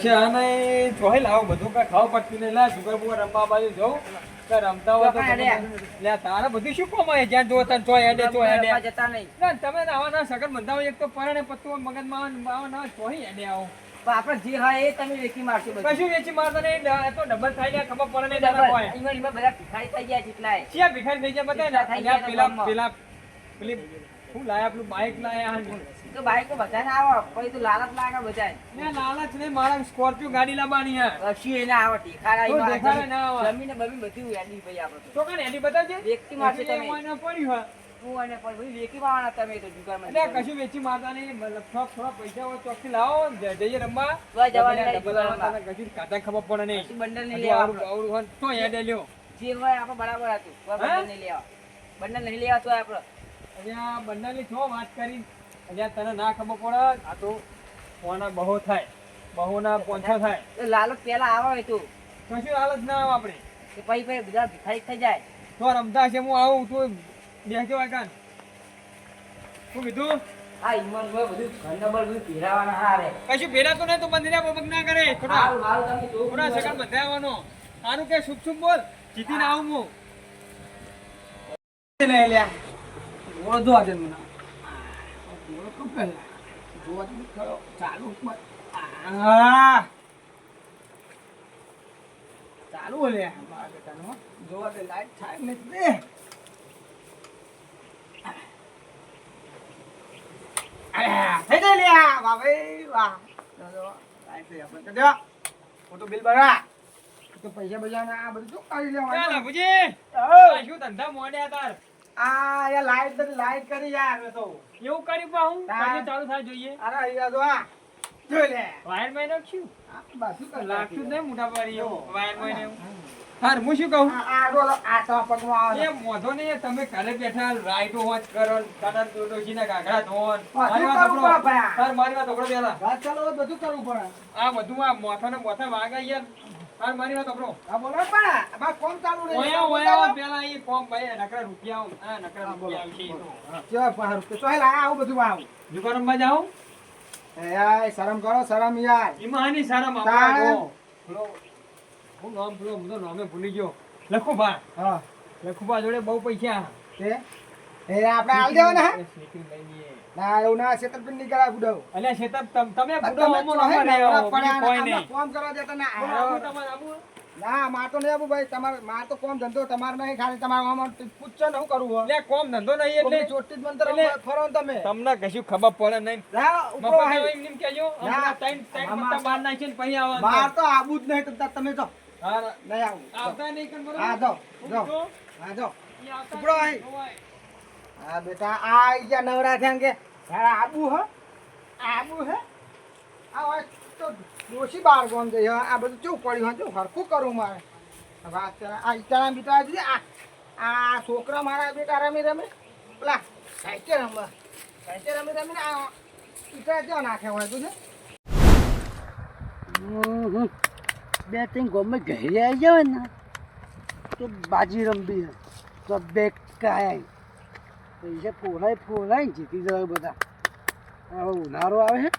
પૈસા નહીં જોઈ લાવો બધું કઈ ખાવા પડતું નહીં લા જુગાર બુગાર રમવા બાજુ જાઉં કે રમતા હોય તો લે તારે બધું શું કમાય જ્યાં જો તને ચોય હેડે જતા નહીં ના તમે આવા ના સગન બંધાવો એક તો પરણે પત્તું મગજમાં આવા ના ચોય હેડે આવો પણ આપણે જે હોય એ તમે વેચી મારશો બધું. કશું વેચી મારતા નહીં તો ડબલ થાય જાય ખબર પડે નહીં દાદા કોઈ ઈમાં બધા ભિખારી થઈ ગયા કેટલાય. ક્યાં ભિખારી થઈ ગયા બતાય થઈ ને ગયા પેલા ગામમાં. પેલા પેલી શું લાયા પેલું બાઇક લાયા તો બાઈક તો બધાને આવો પછી તો લાલચ લાગે બધાય. ના લાલચ નહીં મારા સ્કોર્પિયો ગાડી લાવવાની હે કશું એને આવો ટીખારા કોઈ દેખાડે ના આવે. જમીને બમી બધું વેડી ભાઈ આપણે તો. તો કાને એની બતાવજે વ્યક્તિ મારશે તમે. એમાં પડ્યું હે હું અને પણ બધું વેકી મારવાના તમે તો જુગારમાં. એટલે કશું વેચી મારતા નહીં મતલબ થોડા પૈસા હોય ચોકથી લાવો જઈએ રમવા તો જવાની નહીં ડબલ જુગારમાં. આવવાના કશું ખાતા ખબર પડે નહીં કશું બંડલ નહીં હજુ લેવા આવડું આવડું હોય તો યાદ લ્યો જે હોય આપણે બરાબર હતું કોઈ બંડલ નહીં લેવા. બંડલ નહીં લેવા તો આપણે અહીંયા બંડાની છો વાત કરી અહીંયા તને ના ખબર પડે આ તો કોના બહુ થાય બહુના પોંછા થાય તો લાલચ પેલા આવે તો કશું હાલત ના આવે આપણે કે પછી બધા ભિખારી થઈ જાય. તો રમતા છે હું આવું તું બેસજો વાયકાન શું કીધું આ ઈમાન ભાઈ બધું ઘરનબર બધું પહેરાવાના હારે. કશું ભેરા તો નહીં તો બંધીને બબક ના કરે થોડા હારું હારું તમે જોવું થોડા પડે. સેકન્ડ બંધાવવાનો સારું કે શુભ શુભ બોલ જીતીને આવું હું લઈ લ્યા ઓળો જો આજે મને ઓળો કપે જોવા તો ખરો ચાલુ ચાલુ લે મારા બેટાનો જોવા દે લાઈટ થાય ને દે થઈ જાય લ્યા વાહ ભાઈ વાહ લાઈટ થઈ આપણે કદા ફોટો બિલ ભરા તો પૈસા બજાના આ બધું શું કરી લેવાનું બાપુજી શું ધંધા મોડ્યા તાર આ યાર લાઈટ કરી યાર હવે તો એવું કર્યું પા હું પછી ચાલુ થાય જોઈએ અરે અહીંયા જો આ જોઈ લે વાયર માં નાખ્યું આ બાજુ તો લાગતું નહીં મોટા પાડી એવું વાયર માં એવું હાર હું શું કહું આ ડોલો આ તો પગમાં આવે એ મોઢો ને તમે ઘરે બેઠા રાઈટો હોત કરો કડર દોડોજી ના ગાઘડા ધોન મારી વાત સાંભળો તાર મારી વાત સાંભળો પેલા વાત ચાલો બધું કરવું પડે આ બધું આ મોથા ને મોથા વાગે યાર તાર મારી વાત સાંભળો આ બોલો પણ આ કોમ ચાલુ રહે ઓયા પેલા એ કોમ ભાઈ નકરા રૂપિયા આ નકરા રૂપિયા આવશે તો ચા 5 રૂપિયા તો હેલા આવું બધું આવું દુકાન માં જાઉં એ યાર શરમ કરો શરમ યાર ઈમાની શરમ આપો હું નામ ભૂલો હું તો નામે ભૂલી ગયો લખુભા હા લખુભા જોડે બહુ પૈસા છે એ આપણે આલ દેવાના હે ના એવું ના છેતરપિંડી કરા બુડાવ અલ્યા છેતર તમે બુડાવ અમો ન રે કોઈ નહીં કોમ કરવા દેતા ના તમારે આબુ ના માર તો નહીં આબુ ભાઈ તમાર માર તો કોમ ધંધો તમાર નહીં ખાલી તમાર આમ પૂછો ને હું કરું હો લે કોમ ધંધો નહીં એટલે ચોટી જ મંતર ફરો તમે તમને કશું ખબર પડે નહીં ના ઉપર આઈ એમ કેજો હમણાં ટાઈમ પત્તા બાર નાખી ને પછી આવવાનું માર તો આબુ જ નહીં તો તમે જો હા નહીં આવું આવતા નહીં કર બરોબર હા જો હા જો ઉપડો આઈ હા બેટા આ ઈજા નવરા થયા કે આબુ હે આ હોય તો દોશી બાર ગોમ જઈ આ બધું ચૂપ પડ્યું હા જો હરખું કરું મારે વાત કરે આ ઈટાણા બીટા આજે આ છોકરા મારા બેટા રમે પેલા સાયકલ રમે આ ઈટા જો નાખે હોય તું બે ત્રણ ગમે ઘરે આવી જાવ ને તો બાજી રમવી તો બે કાય પૈસા ફોલાય જીતી જવાય બધા હવે ઉનાળો આવે છે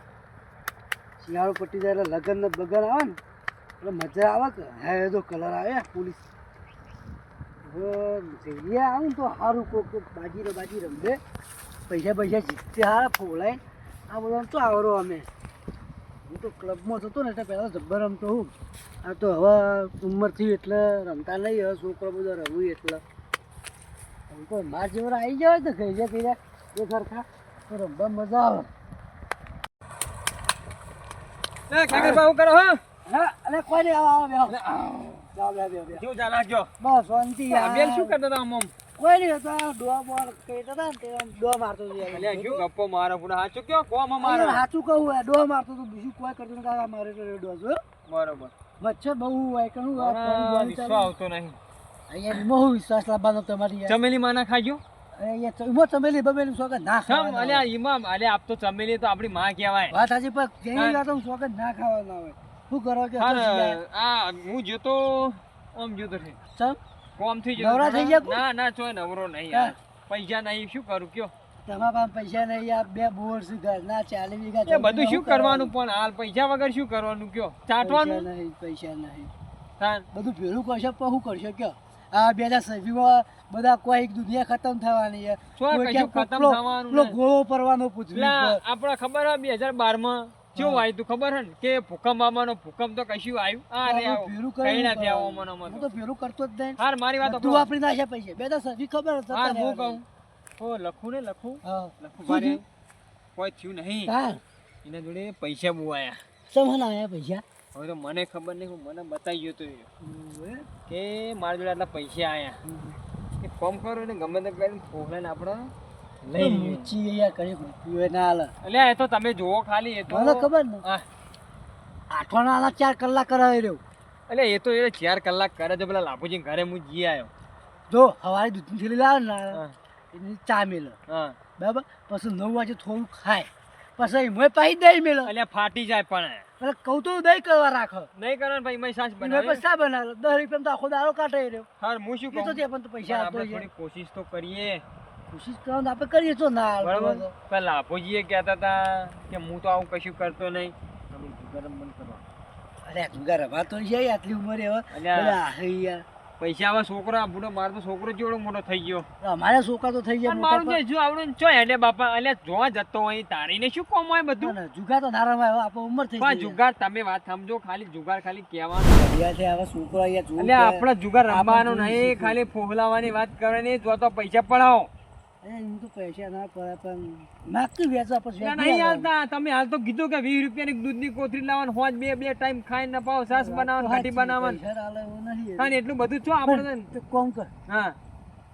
શિયાળો પટી જાય એટલે લગન ને બગન આવે ને એટલે મજા આવે કે હે તો કલર આવે પોલીસ જઈએ આવું તો સારું કોક બાજી રમવે પૈસા જીતતે હારા ફોલાય આ બધા તો આવરો અમે હું તો ક્લબમાં થતો ને એટલે પહેલાં જબ્બર રમતો હું આ તો હવે ઉંમર થઈ એટલે રમતા નહીં હવે છોકરો બધો રમવું એટલે તો માર જેવડા આવી જાય તો કહી જાય એ ખરખા તો રમવા મજા આવે કરો હા અને કોઈ નહીં આવો શું ચાલાજો બસ શાંતિ બેન શું કરતા હતા આમ કોઈ નહીં હતો ડોવા બોલ કહેતા હતા ને તે ડોવા મારતો અલ્યા શું ગપ્પો મારે પૂરા હાચું કયો કોમ મારે સાચું કહું ડોવા મારતો તો બીજું કોઈ કરતો નથી મારે ડોવા જો બરોબર મચ્છર બહુ હોય કણું વિશ્વાસ આવતો નહીં અહીંયા બહુ વિશ્વાસ લાવવાનો તમારી ચમેલી માના ખાજો અહીંયા ચમેલી બમેલી શોખ ના સમ અલ્યા ઈમામ અલ્યા આપ તો ચમેલી તો આપણી માં કહેવાય વાત આજે પણ જેની વાત હું શોખ ના ખાવાના હોય શું કરો કે આ હું જોતો આમ જોતો છે સમ કોમ થઈ નવરા થઈ ગયા ના ચોય નવરો નહીં યાર પૈસા નહીં શું કરું કયો તમારા પાસે પૈસા નહીં આ 2 બોર છે ઘરના 40 વીઘા એ બધું શું કરવાનું પણ હાલ પૈસા વગર શું કરવાનું કયો ચાટવાનું પૈસા નહીં તાન બધું ભેળું કરશો પણ શું કરશો કયો આ બેના સભ્યો બધા કોઈ દુનિયા ખતમ થવાની છે શું કોઈ કશું ક્યાં ખતમ પેલો- થવાનું પેલો નહીં. ગોળો પરવાનો પૃથ્વી લા, પર. આપણે ખબર હે 2012 માં કેવું આવ્યું તું ખબર હે ને કે ભૂકંપ આવવાનો ભૂકંપ તો કશું આવ્યું આ રે આવો ભેળું કઈ કર્યું નથી આવો પણ. મનો હું તો ભેળું કરતો જ નહીં હાર મારી વાત તું સાંભળો. વાપરી નાખ્યા પૈસા બે તો સભી ખબર જ હાર હતા હું રહેવાની. કહું ઓ લખું ને લખું હા. લખું શું ભારે થયું? કોઈ થયું નહીં હા એના જોડે પૈસા બહુ આયા સમજ આવ્યા પૈસા હવે તો મને ખબર નહીં હું મને બતાવી ગયો તો એ. કે મારા જોડે આટલા પૈસા આયા કે કોમ કરો ને ગમે તે કરીને ફોગલાને આપણે લઈ લઈએ. મૂચી યાર કરી રૂપિયો ના હાલે અલ્યા એ તો તમે જોવો ખાલી એ તો મને ખબર ને હા આઠવાના આલા 4 કલાક કરાવી રહ્યો એટલે એ તો એ 4 કલાક કરે છે પેલા લાભુજી ઘરે હું જી આવ્યો જો હવારે દૂધની થેલી લાવે ને હા એની ચા મેલે હા બરાબર પછી 9 વાગે થોડું ખાય પછી મોય પાઈ દઈ મેલે અલ્યા ફાટી જાય પણ એટલે કહું તો દહીં કરવા રાખો નહીં કરવાનું ભાઈ મેં સાસ એમાં બનાવે પૈસા બનાવે 10 રૂપિયા તો આખો દાડો કાઢે રહ્યો હાર હું શું એ તો કહું તે પણ તો પૈસા આપતો આપણે છે થોડી કોશિશ તો કરીએ કોશિશ કરવાનું આપણે કરીએ તો ના હાલતો બરાબર હોય તો. પેલા લાભુજીએ કહેતા હતા કે હું તો આવું કશું કરતો નહીં તમે જુગાર બંધ કરો અરે જુગાર રમાતો છે આટલી ઉંમરે હવે અલ્યા. બધા આહી યાર પૈસા આવા છોકરો આ બુડો મારો તો છોકરો જેવડો મોટો થઈ ગયો અમારે છોકરા તો થઈ જાય પણ મોટા મારું જે જો આવડે ને ચો હેડે બાપા અલ્યા જોવા જતો હોય તારીને શું કોમ હોય બધું પણ જુગાર તો ના રમાય હવે આપણે ઉંમર થઈ પણ ગઈ જુગાર તમે વાત સમજો ખાલી જુગાર ખાલી કહેવાનું યાર છે હવે છોકરો અહીંયા જોવું એટલે પડે. આપણે જુગાર રમવાનો આપણે નહીં જોઈશું. ખાલી ફોહલાવાની વાત કરવાની જો તો પૈસા પડાવો અરે એમ તો પૈસા ના પડે પણ માગતું વેચવા પછી ના, નહીં હાલતા તમે હાલ તો કીધું કે 20 રૂપિયાની દૂધની કોથળી લાવવાનું હોજ બે ટાઈમ ખાઈને નપાવો સાસ બનાવવાનું ઘાટી બનાવવાનું પૈસા આલે એવું નહીં. હા ને એટલું બધું છો આપણે પણ તો. તે કોમ કર હા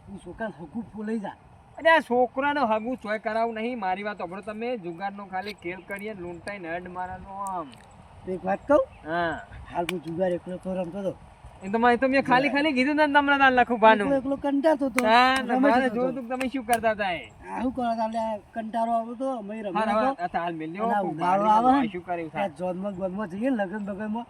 તું છોકરાને હકુ ફૂલાઈ જા અરે આ છોકરાનો હગું ચોય કરાવું નહીં મારી વાત સાંભળો તમે જુગારનો ખાલી ખેલ કરીએ લૂંટાઈને હડ મારવાનો આમ તો એક વાત કહું હા હાલ હું જુગાર એકલો તો રમતો હતો એ તો મેં ખાલી કીધું ને તમને તાર લખું ભાનું એકલો કંટાળતો હતો હા ને રમે મારે જતો જોયું હતો. તું કે તમે શું કરતા હતા એ આવું કરો તાલે કંટાળો આવતો હતો અમે હા રમતો હવે હતો આ હાલ મેલ્યો અને આ કોક ઉનાળો ભાડું આવે ને, શું કર્યું ત્યાં જોનમાં ગોનમાં જઈએ ને લગન બગનમાં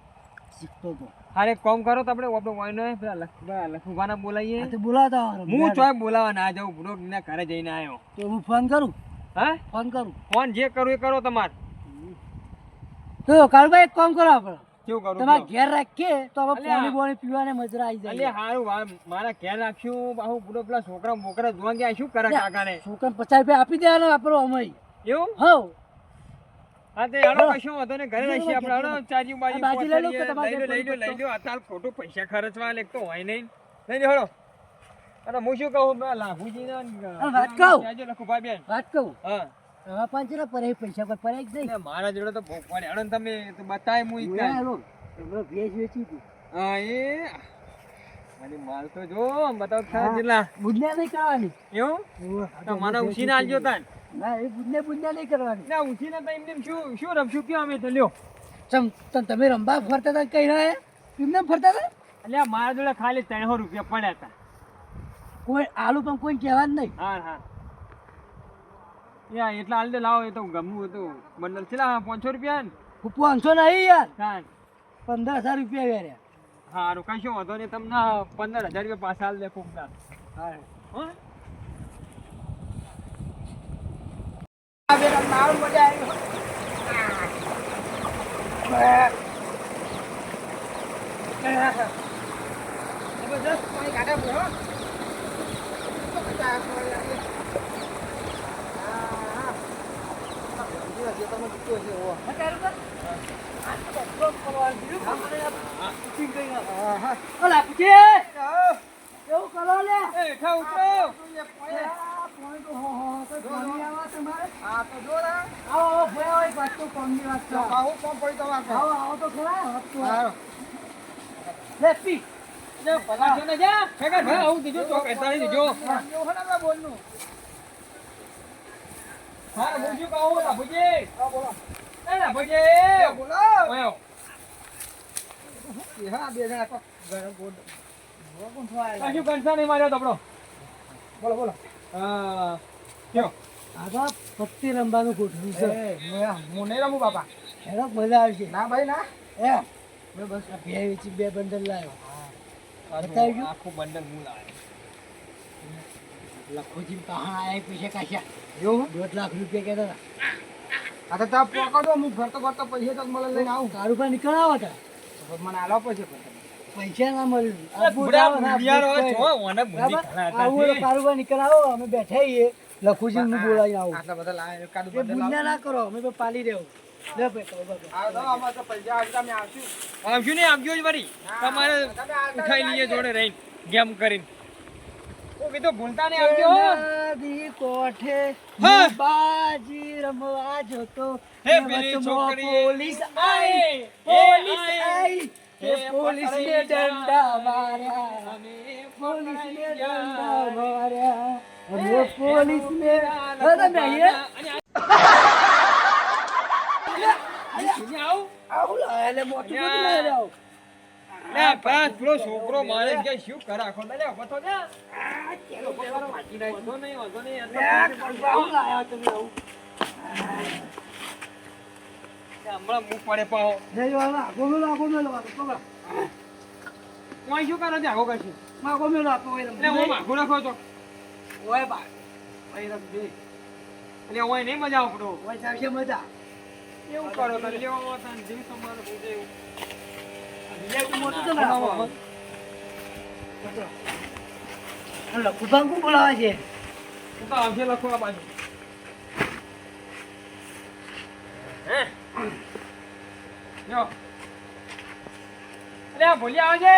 શીખતો હતો હારે એક કામ કરો તો આપણે વાયનો પેલા લખુભાના બોલાવીએ આ તો બોલાવતા હોય હું રમવા. ચોય બોલાવા ના જાઉં બુડો ના ઘરે જઈને આવ્યો તો હું ફોન કરું હા ફોન કરું ફોન જે કરવું એ કરો તમારે તો કાળભાઈ એક કામ કરો આપણે કેવું કરું તમારે કયો? ઘેર રાખીએ તો હવે અલ્યા. પાણી બોણી પીવાને મજા આવી અલે જાય હારું મારા ઘેર રાખ્યું બાહુ બુડો પેલા છોકરા બોકરા જોવા ગયા શું કરે કાકાને છોકરાને 50 રૂપિયા આપી દેવાના વાપરો અમે એવું હવ હા તે હાલો કશું વાંધો નહીં ઘરે રહીએ આપણે હાલો ચાજી બાજી આ બાજી લઈ લો કે પહોંચાડીએ. તમારે લઈ લો અત્યારે ખોટું પૈસા ખર્ચવા લેક તો હોય નહીં લઈ લો હળો અને હું શું કહું પેલા લાભુજીને હા, વાત કહું. આજે લખુભાઈ બેન વાત કહું હા હવે પાંચેલા પર પૈસા પર પરાય જ નહીં એટલે મારા જોડે તો ભોગ પડે હળો ને તમે તો બતાય હું ઈ કાંઈ. હાલો એમણે ભેજ વેચી હતી હા એ મારી માલ તો જો બતાવ ખરા જેટલા બુંદિયા નહીં કરવાની એવું તો મને ઉછીને આલજો તાન ના એ બુંદિયા નહીં કરવાની ના ઉછીને તો એમને શું રમશું કયો અમે તો લ્યો તમે રંબા ફરતા હતા કઈ ના એમને ફરતા હતા એટલે મારા જોડે ખાલી 300 રૂપિયા પડ્યા હતા કોઈ આલુ પણ કોઈ કહેવા જ નહીં હા હા યા એટલા હાલ દે લાવો એ તો ગમવું હતું બંડલ છેલ્લા 500 રૂપિયા ને 500 નહીં યાર તાન 15,000 રૂપિયા વેર્યા હારું કશો વાંધો નહીં તમને 15,000 રૂપિયા પાછા હાલ દે ફૂકતા હા હો ઓલા પૂછે કેવું કરો લે એ ઠા ઉતરો આવો ભયા હોય પાછું કોમની વાત કરો આવો તો ખરા આવો લે પી જો પગાર ને જા ફેગર ભાઈ આવું દીજો તો કહેતા નહીં દીજો હા હું શું કહું લાભુજી એ લાભુજી ઓયો કશું કંસા નહીં માર્યો તપડો બોલો કયો આગા પત્તી રમવાનું ગોઠવ્યું છે હું નહીં રમું બાપા હેડો મજા આવશે ના ભાઈ ના મેં બસ આ બે વેચી 2 બંડલ લાવ્યો બતાવી ગયું? આખું બંડલ હું લાવ્યો લખોજી કહાં આયા પૈસા કાશ્યા એવું 1.5 લાખ રૂપિયા કહેતા હતા આ તો તમે પકડો હું ફરતો ફરતો પૈસા તો મને લઈને આવું તારું પાસે નીકળાવો હતા તો મને આલો પછી પૈસા ના મળ્યું કારું પાસે નીકળાવો અમે બેઠા છીએ લખુજી નું બોલાવી આવું આટલા બધા લાવે એકાદું એ બંડલ બુંદા ના કરો અમે તો પાલી રહેવું લે ભાઈ કહો બાબા. આવો તો અમારે તો પૈસા આવી તમે આવશું આવજો ને આવજો જ વળી તમારે ઉઠાઈ લઈએ જોડે રહીને ગેમ કરીને ઓ કીધું ભૂલતા ને આવજો નદી કોઠે હા. બાજી રમવા જતો હે પેલી વચમાં છોકરી પોલીસ આઈ, પોલીસ આઈ. આઈ હે એ પોલીસને દંડા માર્યા પોલીસને દંડા માર્યા અને પોલીસને અરે તમે અહીંયા આવું લાયા એટલે મોટું બધું લઈ જાઓ. પેલો છોકરો મારે કે શું કરે આખો દાડો બતો ને વાંધો નહીં આવું લાયા તમે આવું હમણાં મુખ પડે પાહો જઈ વાળા ગોમેલો પકડ કોઈ શું કરે છે આખો કશું માં ગોમેલો આપો હોય એટલે હું માગું રાખો છો ઓય બા ઓય રમજે એટલે હું નહીં મજા આવડો ઓય ચાવશે મજા એવું કરો તો લેવા તને જીવ તમારે પૂછે એવું બીજા તો મોટું તો ના આવો હલો કુબાંકુ બોલાવે છે હું તો આવશે લખો આ બાજુ હે યો અરે ભૂલી આવજે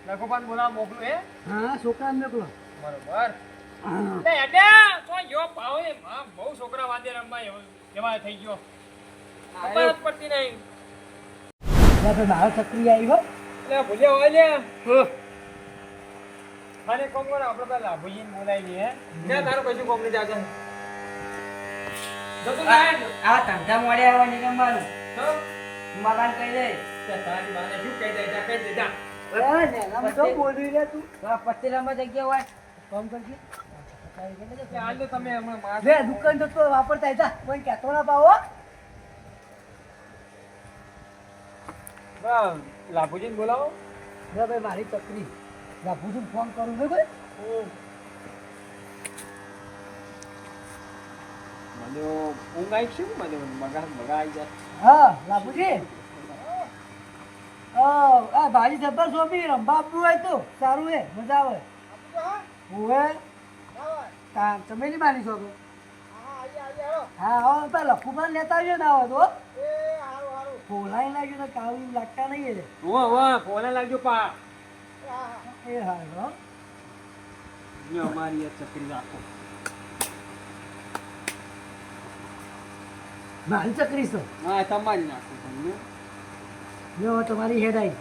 લખો પાન બોલાવા મોકલું હે હા છોકરા મોકલો બરોબર હા તે અડે કોઈ જો પાવે માં બહુ છોકરા વાદે રમવા એવા થઈ ગયો ખબર જ પડતી નહીં ભાઈ મારો છત્રી આવી હો એટલે ભૂલ્યા હોય ને અને કોમ કરો આપણે પેલા ભૂજીને બોલાવી લઈએ હે તારું કશું કોમ નહીં જાજે જતું લાય આ ધંધા મોડે આવવાની રમવાનું તો મામાને કહી દે તારી બાને શું કહી દે જા કહી દે જા અરે નેલામ તો બોલી રે તું તો આ પચી રમવા જગ્યા હોય કામ કરજે એટલે આજ તો તમે હમણાં માર લે દુકાન તો તો વાપરતા હતા કોઈ કહેતો ના પાવો બા લાભુજીને બોલાવો લે ભાઈ મારી છત્રી લાભુજી ફોન કરું ને કોઈ મને ઊંઘ આવી છે મને મગા આવી જાય હા લાભુજી આ ભાજી જબ્બર સોંપી રંબા આપવું હોય તો સારું હે મજા આવે હોવે તમે નહીં માની શકો હા હવે પેલા લખુમાં લેતા આવજો ને આવો તો ફોલાઈ લાગ્યો ને કાળી લાગતા નહીં એ ફોને લાગજો પા એ હા હો ને અમારી આ ચકરી રાખો મારી ચકરી છો હા તમારી નાખો તમને જો તમારી હેડ આવી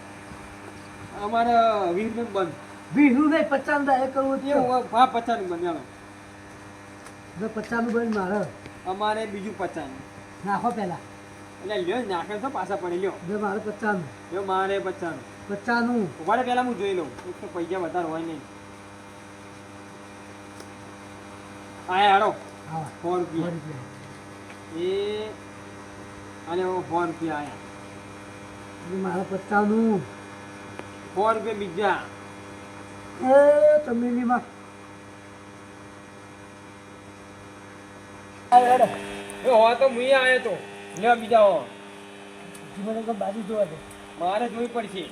અમારે 20 મિનિટ બંધ બીજું નહીં 50 દા એ કરવું છે એવું હા 50 બંધ હાલો 50 નું બંધ મારે અમારે બીજું 50 નાખો પેલા એટલે લ્યો નાખે તો પાછા પડી લ્યો જો મારે 50 નું લ્યો મારે 50 50 નું ઉભાડે પહેલા હું જોઈ લઉં એક તો પૈસા વધારે હોય નહીં આયા હાડો હા 100 રૂપિયા એ અને 100 રૂપિયા આયા મારે 50 નું 100 રૂપિયા બીજા એ તમે ની માં એ હોય તો મુઈ આયો તો લ્યો બીજા હો મને તો બાજુ જોવા દે મારે જોઈ પડશે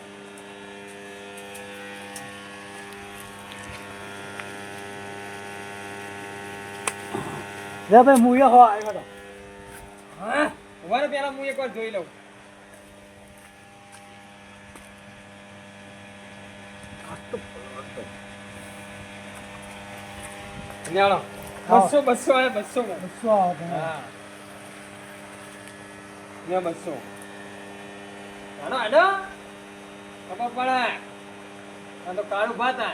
લે ભાઈ મુયો હો આવ્યો તો હા ઉભાડે પહેલા હું એકવાર જોઈ લઉં લ્યો 200 આયા 200 શું આવો તમે હા લ્યો 200 હાલો ખબર પડે આ તો કાળું ભાત આ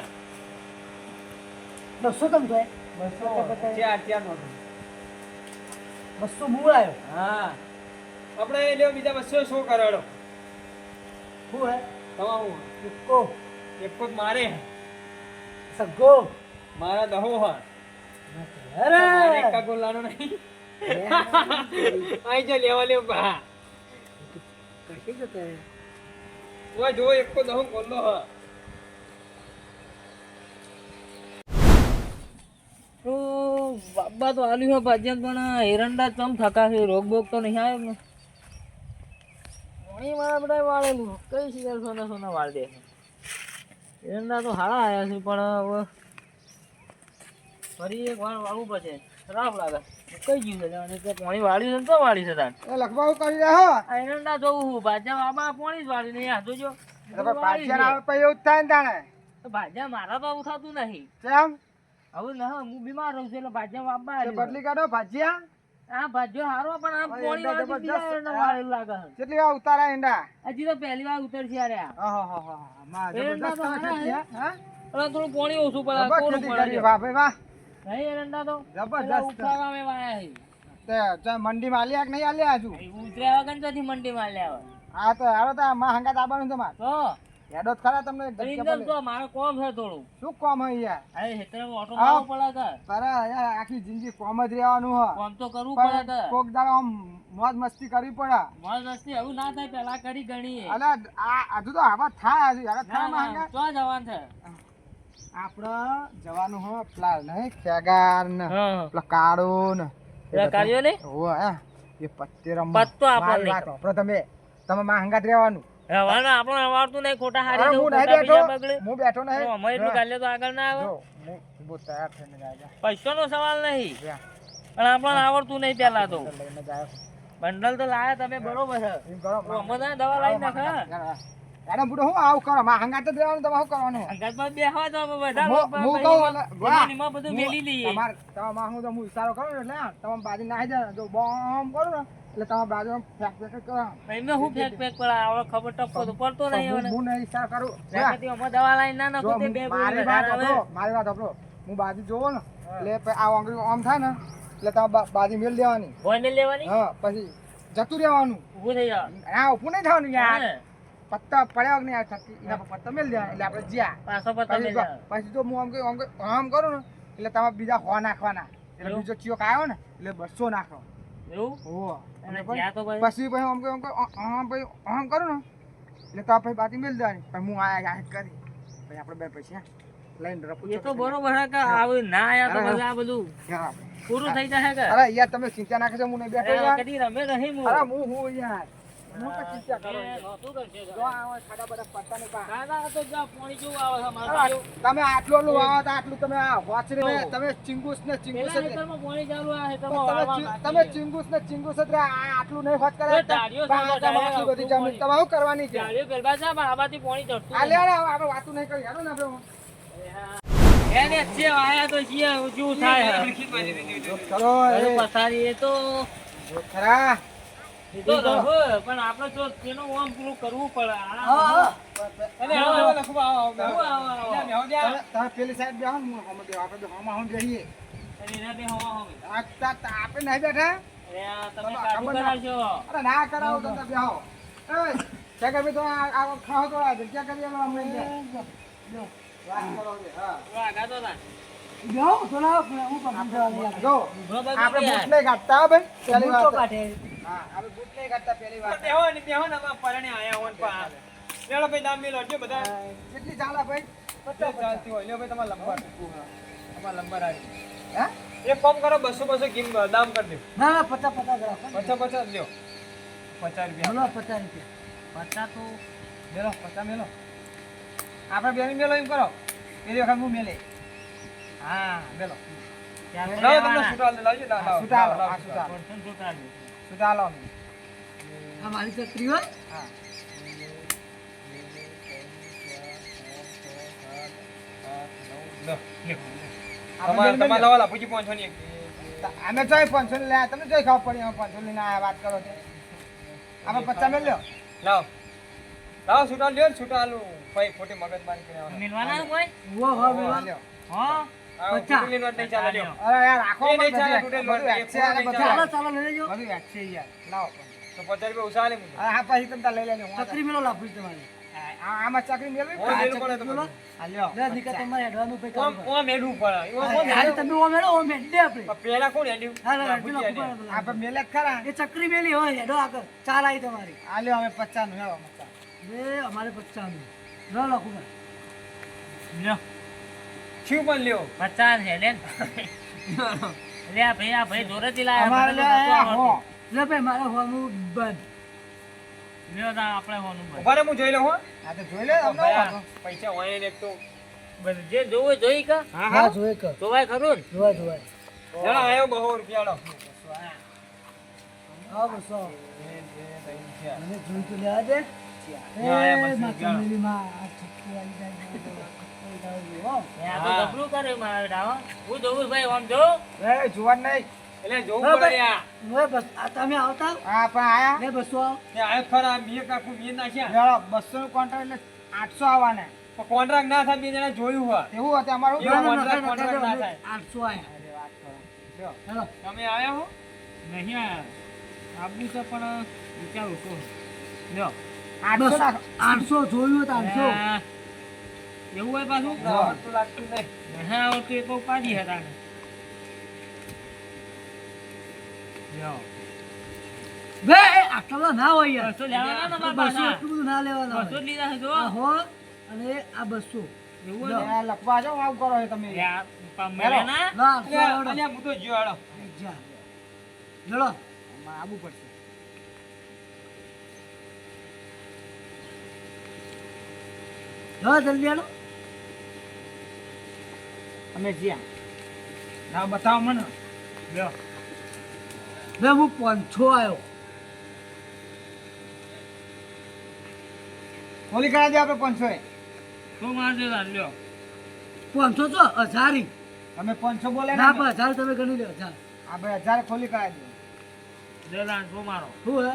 200 તમ તો 200 ચાર નો 200 મૂળ આવ્યો હા આપણે લ્યો બીજા 200 શું કરાડો શું હે તમારું ઇક્કો એક જ મારે સગો મારા દહો હા અરે મારે એકા ગોલાનો નહીં આઈ જો લેવા લેવ બા કશી જતો ઓય જો એક તો દહો ગોલો હા અબ્બા તો આલ્યું છે ભાજ્યા પણ એરંડા ચમ થકા છે રોગ બોગ તો નહીં આવ્યો ને પાણી મારા બધા વાળેલું કઈ શિયાળ સોના સોના વાળ દે એરંડા તો હારા આવ્યા છે પણ હવે ફરી એક વાર વાળવું પડશે ખરાબ લાગે કઈ ગયું છે જાણે કે પાણી વાળ્યું છે ને તો વાળી છે તાન એ લખવા હું કરી રહ્યા આ એરંડા જોઉં ભાજ્યા બાબા પાણી જ વાળી નહીં આ જોજો પાછળ આવે પછી એવું જ થાય ને તાણે તો ભાજ્યા મારા તો આવું થતું નહીં કેમ હવે ના હું બીમાર રહું છું એટલે ભાજ્યા બાબા તે બદલી કાઢો ભાજીયા આ ભાજ્યો હારો પણ આ પોણી વાળી બીજા એરંડા વાળેલું લાગે છે. કેટલી વાર ઉતારા ઈંડા હજી તો પહેલી વાર ઉતરશે યાર આ આહાહાહા. માં એરંડા જબરદસ્ત તો તમે ખેતી, હારા હા? પણ થોડું પોણી ઓછું પડે જબર કોરું ખેતી પડે કરી, વાહ ભાઈ વાહ. નહીં એરંડા તો જબરદસ્ત. પેલા ઉઠાવા મેં વાયા છે તે ચાલ મંડીમાં આલ્યા કે નહીં આલ્યા હજુ? ઉતર્યા વગર નથી મંડીમાં લ્યા આ તો હારો તો માં હંગાત આવવાનું તમારે. તો હેડો જ ખરા તમને એક જગ્યા એકદમ પર તો મારે કોમ છે થોડું શું કામ હોય યાર? અરે હેતરમાં ઓટો હા. મારવો પડે કે તારે યાર આખી જિંદગી કોમ જ રહેવાનું હ. કોમ તો કરવું પડે પણ કે કોક દાડો આમ મોજ મસ્તી કરવી પડે. મોજ મસ્તી એવું ના થાય પેલા કરી ગણી અલે આ હજુ તો આવા થાય હજુ યાર થાય માં હંગાત. તો જવાન છે આપણે જવાનું હ પેલા નહીં ખેગાર ને હા પેલા કાળો ને પેલા કાર્યો ને હોવે, હે. એ પત્તે રમવા. પત્તો આપણને મારી વાત સાંભળો તમે માં હંગાત રહેવાનું. રવાનું આપણને આવડતું નહીં ખોટા હારી અરે જવું, હું નહીં ખોટા બીજા બેઠો બગડે હું બેઠો નહીં. તો અમે એટલું ગાલે તો આગળ ના આવે જો હું બહુ તૈયાર થઈને જાય છે. પૈસાનો સવાલ નહીં જ્યાં પણ આપણને આવડતું નહીં પેલા તો લઈને જાય. બંડલ તો લાયા તમે બરોબર છે એમ કરો તો અમે તો દવા લાવી નાખે એના બુડો હું આવું કરો માં હંગાત જ રહેવાનું તમે શું કરવાનું? અંગાતમાં બેહવા તો અમે બધા હું કહું એટલે, વાહ. એમાં બધું મેલી લઈએ તમારે તમારે હું તો હું ઈશારો કરું ને એટલે તમે બાજુ નાહી જાય જો બોમ્બ કરું ને એટલે તમે બાજુ ફેંક ફેંક જ કરો. એમને હું ફેક ફેક પડે આવડે ખબર ટપકો તો પડતો નહીં હવે હું નહીં ઈશારો કરું. ત્યાંથી અમે દવા લાવી ના જો નાખું તે બે મારી વાત સાંભળો, મારી વાત સાંભળો. હું બાજુ જોવો ને એટલે પછી આ આંગળી આમ થાય ને એટલે તમે બાજુ મેલ દેવાની. ભોયને લેવાની હા પછી જતું રહેવાનું. ઊભું થઈ જાવ હા ઊભું નહીં થવાનું યાર. હે. પત્તા પડ્યા વગર નહીં આ થકી એના પર પત્તા મેલ દેવાના એટલે આપણે જ્યાં પાછો પર તમે પછી જાઓ. પછી જો હું આમ કરું ને એટલે તમે બીજા હો નાખવાના એટલે એવું? બીજો ચિયોક આવ્યો ને એટલે 200 નાખો. એવું ઓહો. અને અને જ્યાં તો પછી પછી આમ કરું ને એટલે તો પછી બાકી મેલ દેવાની પછી હું આ કરી પછી આપણે બે પૈસા લઈને રપું એ તો બરોબર છે કે આવું ના આયા તો પછી આ બધું પૂરું થઈ જશે કે અરે યાર તમે ચિંતા ના કરશો હું નહીં બેઠો યાર. કદી રમે નહીં હું અરે હું યાર હું તો ચિંતા કરો એ યાર. શું કરશે તો? જો આ ખાડા બધા પત્તા નહીં પા. દાદા તો જા પાણી જેવું આવે છે મારા અરે, તમે આટલું વાવો તો આટલું તમે આ વાછરીને તમે ચિંગુસ ને ચિંગુસ પેલા જ ખેતરમાં પાણી ચાલુ આ તમે ખેતરમાં વાળવા તમે માંગીએ. ચિંગુસ ને ચિંગુસ જ રહ્યા. આ આટલું નહીં ફટ કરે એ ધાર્યો પણ આ છે, તમે આટલી બધી જમીન તમે શું કરવાની છે? ચાલ્યો પેલા છે પણ આમાંથી પાણી ચડતું આ લે લે, આપણે વાતું નહીં કરી હેડો ને આપણે. એને છે આયા તો છીએ શું થાય જો ચલો અરે એ પથારી એ તો જો ખરા. એ તો રહો પણ આપણે જો તેનું ઓમ પૂરું કરવું પડે અને આવો લખો આવો તમે પેલી સાઈડ બેહો ને હું હમ બેહો આપણે બે હમ હમ બેહીએ. આપણે નહીં બેઠા. તમે કાબુ કરાવશો અરે ના કરાવો તમે બેહો. એ ક્યાં કરી તો આ ખાઓ તો આ જગ્યા કરી આલો અમને બેહો. વાત કરો છે, હા. વાગા તો ના બેહો, તો ના, હું પણ સમજાવવા નહીં. જો ઉભો બાજુ આપણે ક્યાં? બૂટ નહીં કાઢતા હો ભાઈ પહેલી બૂટ તો વાત. કાઢે. હા આપણે બૂટ નહીં કાઢતા પહેલી વાત. કેટલી ચાલે ભાઈ? હે? એક કામ કરો 200 કિમ દામ કરી દો ના ના, 50 ગ્રામ. 50 લ્યો 50 રૂપિયા બોલો, 50 રૂપિયા. પત્તા તો મેલો 50 મેલો. આપણે બેની મેલો એમ કરો. પેલી વખત હું મેલે. હા મેલો. ત્યાં લાવો તમને સુટાલ લાવજો હા, સુટાલો, હા, સુટાલો. સુટાલો. આ મારી છત્રી હોય? હા. તમારે લાવાલા પૂછી 500 ની અમે જોઈ 500 ને લ્યા તમે જોઈ ખાવ પડી 500 લઈને આયા વાત કરો છો. આપણે 50 મેલ લ્યો. લાવો લાવો સુટાલ લ્યો ને સુટાલ ભાઈ ખોટી મગજમારી કરી આવવાના. મિલવાના કોઈ ઉવ્વ, હા, હા, મેલો. લ્યો. હા આ તૂટેલી નોટ નહીં ચાલે લ્યો અરે યાર રાખો એ નહીં ચાલે, બધું તૂટેલ બધું નોટ, વેચશે યાર, એ બધું ચાલો, વેચશે. ચાલો, લઈ લેજો. બધું વેચશે યાર. લાવો. તો 50 રૂપિયા ઉછા લે મું હા પછી તમે તાર લઈ લેજો. હું છત્રી મેલો લાભ તમારે. આમાં ચાકરી મેળવી ઓમ મેળવું પડે તો મેલો. હા લ્યો. લે, નીકળ, તમારે હેડવાનું પૈ ઓમ કરવું ઓમ હેડવું પડે ઓમ પડે. હાલ તમે ઓમ હેડો, ઓમ હેડ દે આપણે. પણ પેલા કોણ હેડ્યું હા, લે, હેડજો, પૂછી લાભ હેડ્યા. પડે. આપણે મેલે જ ખરા. એ ચક્રી મેલી હોય, હેડો આગળ. ચાલ આવી તમારી. આ લ્યો અમે 50 નું હેડો 50. બે, અમારે 50 નું. લો, લખું ભાઈ. લ્યો શું પણ લ્યો 50 છે લે લે આ ભાઈ જોરેથી લાયા અમારે મને લે તો નતું હો આવડતું. લે ભાઈ મારા હોનું બંધ. લ્યો તા આપણે હોનું ભાઈ. ઉભા રહો, હું જોઈ લઉં હો. આ તો જોઈ લે અમને ભાઈ, વાંધો. પૈસા હોય ને એક તો. બધું જે જોવું હોય જોઈ કા હા હા હા જોઈ કર જોવાય ખરું ને? જોવાય ચાલો આયો 200 રૂપિયાનો. હા બસો મને જોઈ તો લેવા દે આયા બસો એ રૂપિયા. માં આ છક્કો આવી જાય હો. એ આ તો હા. ગભરું કરે મારા બેટા હો. હું જોઉં ભાઈ આમ જો એ જોવા નહીં. એટલે જોવું હા, પડે ભાઈ. યાર. હવે બસ આ તમે આવતા આ પણ આયા ને બસો આવો. એ આયો ખરા, મેં કાકુ મેં નાખ્યા. લેવડો 200 નું કોન્ટ્રાક્ટ એટલે 800 આવવાને પણ કોન્ટ્રાક્ટ ના થાય, બે જણા જોયું હોય. એવું હતું અમારું એવું ના, contract ના, contract ના થાય. 800 આયા. લ્યો. હેલો તમે આયા હો? નહીં આયા. આબુ છે પણ વિચારું છું લ્યો 800 નાખો. 800 જોયું તો 800 આ, એવું હોય પાછું હા. આવડતું લાગતું નહીં. નહીં આવડતું એ તો પાડી હતા ને. લ્યો બે આટલા ના હોય યાર 200 લેવાના ને મારા 200 પાછા. એટલું બધું ના લેવાના 200 જ લીધા છે જો આ હો અને આ 200 એવું લો. હોય ને? આ લખવા જાઓ આવું કરો છો તમે લે આ મેલે ના ના અલ્યા, 800 અલ્યા, હું તો જ્યો હાલો. જા જડો આમાં આવવું પડશે હા જલ્દી આલો અમે જ્યાં ના બતાવો મને લ્યો બે હું 500 આવ્યો ખોલી કરા દે આપણે 500 એ તો મારજો તાર લ્યો 500 તો 1000 ઈ. તમે 500 બોલે ને ના પણ 1000 તમે ગણી લો 1000 આપણે 1000 ખોલી કરા દે લેલા તો મારો શું હે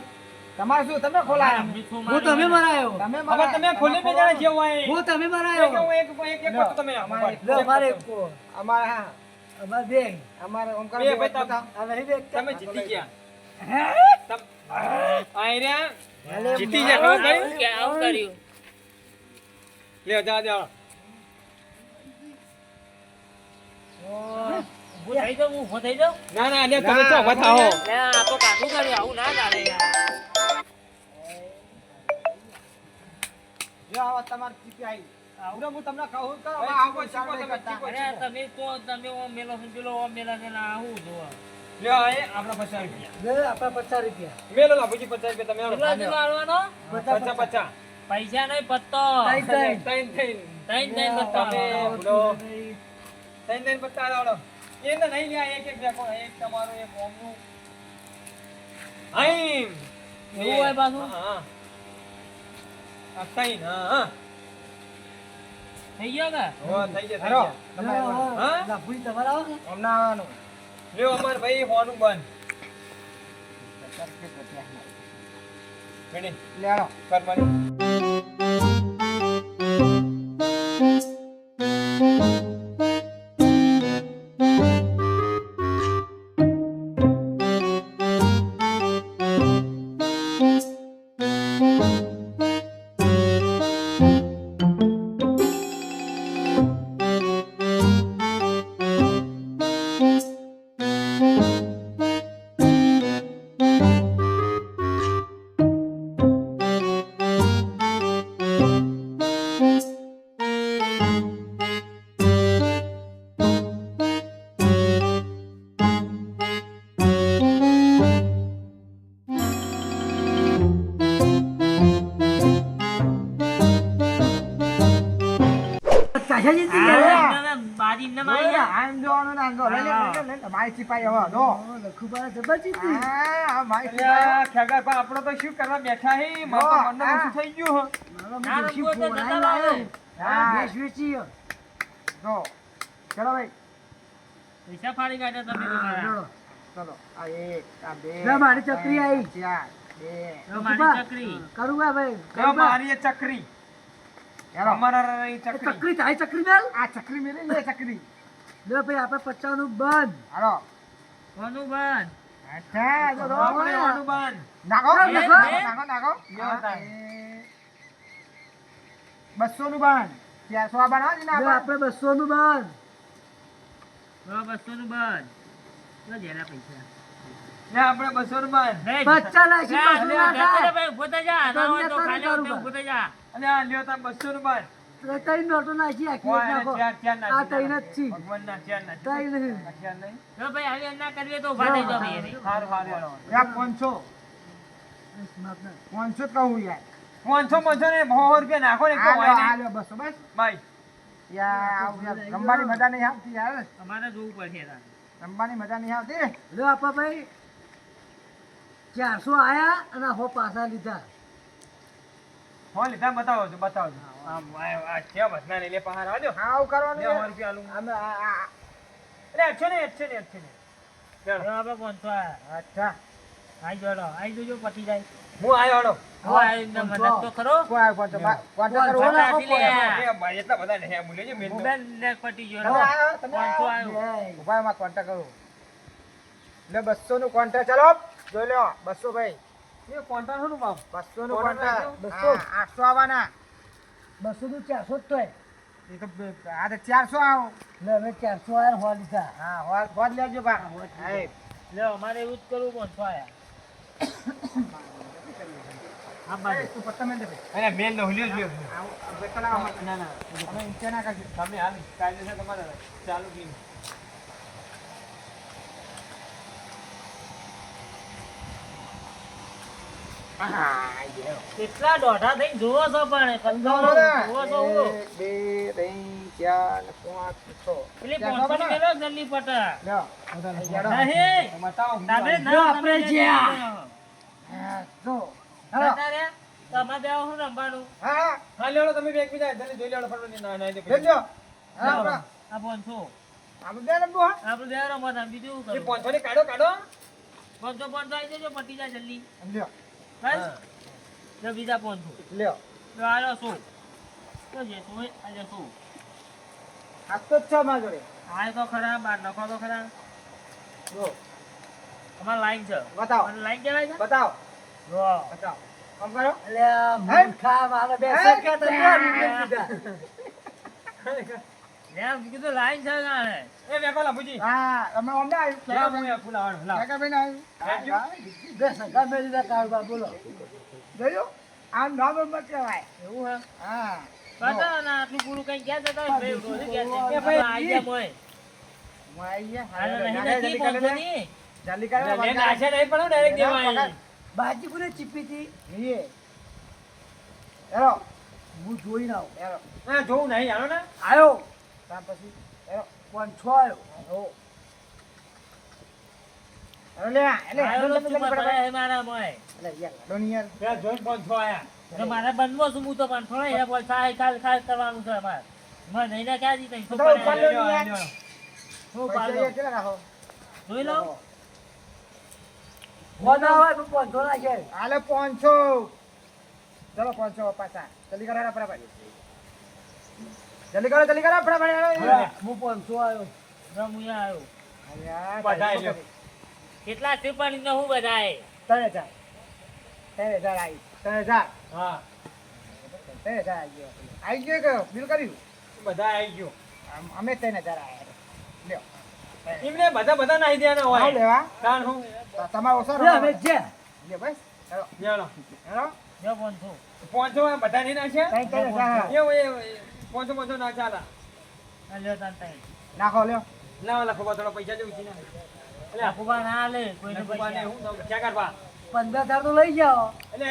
તમારે શું તમે ખોલાય હું તમે મરાયો તમે હવે તમે ખોલી બે જણા જે હોય. હું તમે એક મરાયો એક વસ્તુ તમે આપો. લે મારે અમારે હા અમાર બે અમારે ઓમ કરો બે ભાઈ તમે- બતાવો. આ નહીં દેખતા તમે જીતી ગયા. હે આઈ રહ્યા. અલે જીતી ગયા, ખબર પડી? કે આવું કર્યું લ્યો, જા, જા. ઊભો થઈ જાઉં હું ઊભો થઈ જાઉં ના ના લ્યો, તમે તો બતાવો. લે આ તો કાઠું કર્યું આવું ના ચાલે યાર જો આવા તમારે ચીપી આવી આવડે હું તમને કહું કરો ભાઈ, આવો ચીપો, ચાલ ચીપો, નહીં કરતા. ચીપો. અરે તમે તો તમે ઓમ મેલો છો પેલો ઓમ મેલા છે ને આવું જોવા લ્યો, આ એ આપણા 50 રૂપિયા. બે આપણા 50 રૂપિયા મેલો લાભુજી 50 રૂપિયા તમે કેટલા આલો. જેટલો આલવાનો 50 50. પૈસા નહીં પત્તો ત્રણ. ત્રણ થઈને. ત્રણ ત્રણ પત્તો તમે બોલો. ત્રણ ત્રણ પત્તા આલો. એને નહીં લ્યા, એક એક દેખો, એક તમારું, એક ઓમનું. હાઈમ. એવું હોય પાછું? હા. આ ત્રણ, હા, હા. થઈ ગયો કે હો, થઈ ગયા, થઈ હેરો, ગયા. તમારે બોલો. હા? લાભુઈ તમારા આવો ને હમણાં આવવાનું લ્યો, અમાર ભાઈ હોનું બંધ. રેડી? લે હાલો. કર મારી. કાશા જીતી આ ગયા એમને બાજી એમને જો મારી લે, આમ જોવાનું ને આમ જો. લે, લે, લે, લે, લે. મારી ચીપાઈ હવે જો. લખુબારા જબર જીતી આ મારી ચીપાઈ. અલ્યા, ખેગા ભાઈ, આપણો તો શું કરવા બેઠા હી? મારું તો મનનું ઓછું થઈ ગયું હો. મારો ના, ડોશી રમવો તો ફોડાઈને જતા લાવ્યો. હા. ભેંસ વેચી હો. જો. ચલો ભાઈ પૈસા ફાડી કાઢ્યા તમે તો મારા. જોડો. ચલો આ એક આ બે લે, મારી ચકરી ત્રણ, આવી. ચાર બે તો મારી ચકરી કરું કા ભાઈ તો કરું કા? મારી એ ચકરી. હેલો. અમારા એ એ ચકરી. ચકરી થાય ચકરી મેલ આ ચકરી મેલી લે ચકરી લે ભાઈ આપણે 50 નું બંધ હાલો કોનું બંધ અચ્છા જો જો. આપણે હોનું બંધ. નાખો બે, નાખો બે. નાખો નાખો લ્યો, હા, તાણ. એ 200 નું બાન 400 બનાવો ને લે આપણે આપણે 200 નું બંધ તો 200 નું બંધ તો જેના પૈસા લે, આપણે 200 નું બંધ. નહીં. 50 લાખી લે, પાછું લે, ના જતો રે થાય. ભાઈ, ઊભો થઈ જા. ના હોય તો તમને ખાલી કરું હોય તો બા. ઊભો થઈ જા. અલ્યા, લ્યો, તાર 200 નું બંધ. ત્રણ નોટો નાખી આખી એક નાખો. આ ત્રણ જ છે. ભગવાનના ચાર ના ત્રણ નહીં. ચાર નહીં જો ભાઈ આવી ના કરવી તો ઉભા થઈ જાઓ ભાઈ. હારું હારું હાલો યાર 500 માફ ના. 500 કહું યાર 500 ને 100 રૂપિયા નાખો ને તો હોય હાલો નહીં. 200 બસ ભાઈ યાર ગંબાની મજા નહીં આવતી યાર અમારે જોવું પડશે તારે. ગંબાની મજા નહીં આવતી લો આપા ભાઈ 400 આયા અને હો પાછા લીધા. હો લીધા બતાવો છો બતાવો છો આમ આ છે બસના લઈ લે પહાડ આવજો હા આવું કરવાનું 100 યાર. રૂપિયા આલું અમે એટલે 800 ને જો આપણે 500 આયા. અચ્છા આઈ જોડો આઈ જોજો પતી જાય. હું આયો હડો હવે આઈ ને મદદ તો કરો. કોઈ આવ્યો 500 કોન્ટેક્ટ કરવો ને આપી લે. એ ભાઈ એટલા બધા નહીં બોલે છે મેં તો. મોબાઈલ ને પતી ગયો. તમે આવ્યો તમે 500 આવ્યો આવ્યો. ઉભા માં કોન્ટેક્ટ કરું લે 200 નું કોન્ટેક્ટ ચાલો જોઈ લો 200 ભાઈ એ કોન્ટ્રાક્ટ નું બાપ 200 નું કોન્ટેક્ટ કોન્ટેક્ટ 200. 800 આવવાના 200 નું 400 જ તોય. એ તો આ તો 400 આવો લે હવે 400 આયા ને હો લીધા. હા હોદ લેજો બા હા લે અમારે એવું જ કરવું 500 આયા. આ બાજુ. તું પત્તા મેં દે ભાઈ અને મેલ નો હુલ્યો જ આવું બેકલા ના ના તમે ઈચ્છા ના કરજો તમે હાલ કાયદેસર તમારે ચાલુ કી કેટલા દોઢા થઈને જોવો છો પણ કંદોરો જોવો છો હું. 1 2 3 4 5 6 પેલી 500 ની મેલો જલ્દી પટા. લ્યો નહીં. બતાવો તમે જો ના આપણે તમે જ્યાં. હા જો હાલો જતા રહ્યા. તમારે દેવા શું રમવાનું? હા હા લેવડો તમે બેગ બીજા જલ્દી જોઈ લેવડો ફટો ના ના લેજો હા આપણા આ 500. આપણે દે રમવું હા આપણે દેવા રમવા બીજું શું એ કરવું? 500 ની કાઢો કાઢો 500 આવી જજો પટી જાય જલ્દી. લ્યો બસ જો બીજા 500. લ્યો તો આલો શું તો જે શું હોય આજે શું આ તો જ છે મારા જોડે આ તો ખરા બાર નખો તો ખરા. જો અમાર લાઈન છે. બતાવો મને લાઈન કહેવાય છે. બતાવો જો બતાવો કામ કરો અલે આ મૂર્ખા મારા બે સરખા તો ક્યાં રૂપિયા લીધા. લે કીધું લાઈન છે ગાણે. એ વેકોલા ભુજી હા અમે અમને લાવ આવ્યું હું ફૂલાવાનું લાવ કાકા ભાઈ આવ્યું બે સરખા મેં લીધા કાળબા બોલો. જોયું આ નોર્મલ કહેવાય એવું હે હા પતા ના આટલું પૂરું કઈ ક્યાં જતા હોય? ભાઈ રોજ ક્યાં છે? એ ભાઈ, આઈ ગયા મોય. હું આવી ગયા હાલો નહીં જલ્દી નથી કરી લે. 500 ની. જલ્દી કરે લે નાશે નહીં પણ ડાયરેક્ટ દેવાય બાજી કોને ચીપી હતી નહીં હેલો હું જોઈને આવું. હેલો હા જોઉં નહીં હાલો ને આવ્યો ત્યાર પછી હેલો 500 આવ્યો. હો હેલો લે એટલે આયો હેલો તો તમે સુપર જલ્દી પડે હે મારા મોય. એટલે યાર ડોની યાર ત્યાં જોઈને 500 આયા તો મારે બનવો છું હું તો પણ થોડા એ બોલ થાય ખાલ કરવાનું છે મારે. મને નહીં ને ક્યાં દી તઈ તો સુપર ઉપાડ લો. હું પૈસા પાડો યાર કેટલા રાખો જોઈ લો. ફોન આવે તો 500 નાખે. હાલે 500 ચલો 500 પાછા જલ્દી કરો ફટાફટ જલ્દી કરો ફટાફટ હા, હું 500 આવ્યો. રમુયા આવ્યો. યાર બધાય લ્યો. કેટલા ત્રિપાણી ને હું બધાય 3000 આવી 3000 હા 3000 આવી ગયો કે બિલ કર્યું બધા આવી ગયો અમે 3000 આવ્યા લ્યો એમને બધા નાહી દેવાના આવ હોય લેવા કારણ હું તમારો ઓછો લે હવે જે. લ્યો બસ હેલો જાણો હેલો જો 500. 500 બધા નહીં નાખ્યા 3000 એવું એ 500 ના ચાલા આ લ્યો તાન તઈ. નાખો લ્યો લાવ લખો થોડા પૈસા જેવું છે ને એટલે આખુબા ના લે કોઈને લખુબાને પૈસા. હું ક્યાં કરવા 15,000 તો લઈ જાઓ. એટલે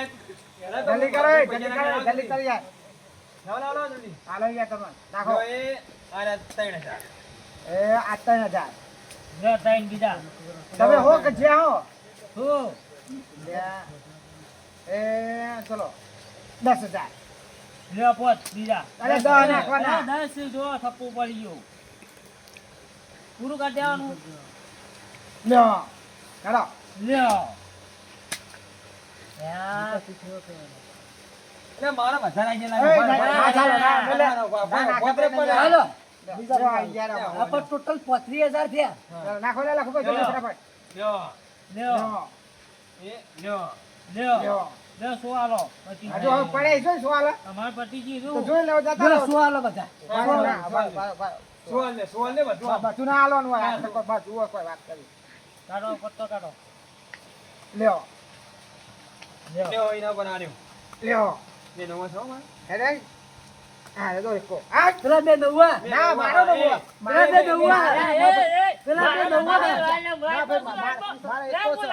જલ્દી કરો જલ્દી કરી યાર લાવ જલ્દી હાલો યાર તમે નાખો જો એ આના 3000 એ આ 3000 જો તઈન બીજા. તમે હો કે જ્યાં હો શું? લ્યા. એ ચલો 10000 લ્યો પોત બીજા. અરે 10 નાખવાના. અરે 10 જો થપ્પુ પડી ગયું. પૂરું કરી દેવાનું. લ્યો હેલો લ્યો. યાર એટલે મારા બધા એ, નાખેલા ના, ચાલો, ના, ના, ગોત્રે પડે. હાલો. જો આ યાર આ પર ટોટલ 35,000 થયા. ચલો, નાખો લે લખો જલ્દી ફટાફટ લ્યો લ્યો એ લ્યો લ્યો લ્યો લ્યો શું હાલો પછી હજુ હવે પડે છે શું હાલે અમાર પતિ તો કીધું જોઈ લેવો જતા બોલો, રહો. શું હાલો બધા? સોલ ને બધું બધું ના હાલવાનું હોય આ તો કોઈ બાજુ હોય કોઈ વાત કરી કાઢો પત્તો કાઢો. લ્યો લ્યો લ્યો એના બનાવ્યો લ્યો બે નવો છો મારે હેરે હા એ તો એકો આ પેલા બે નવા ના મારો તો બોલ. પેલા બે નવા પેલા બે નવા મારે એકો છે.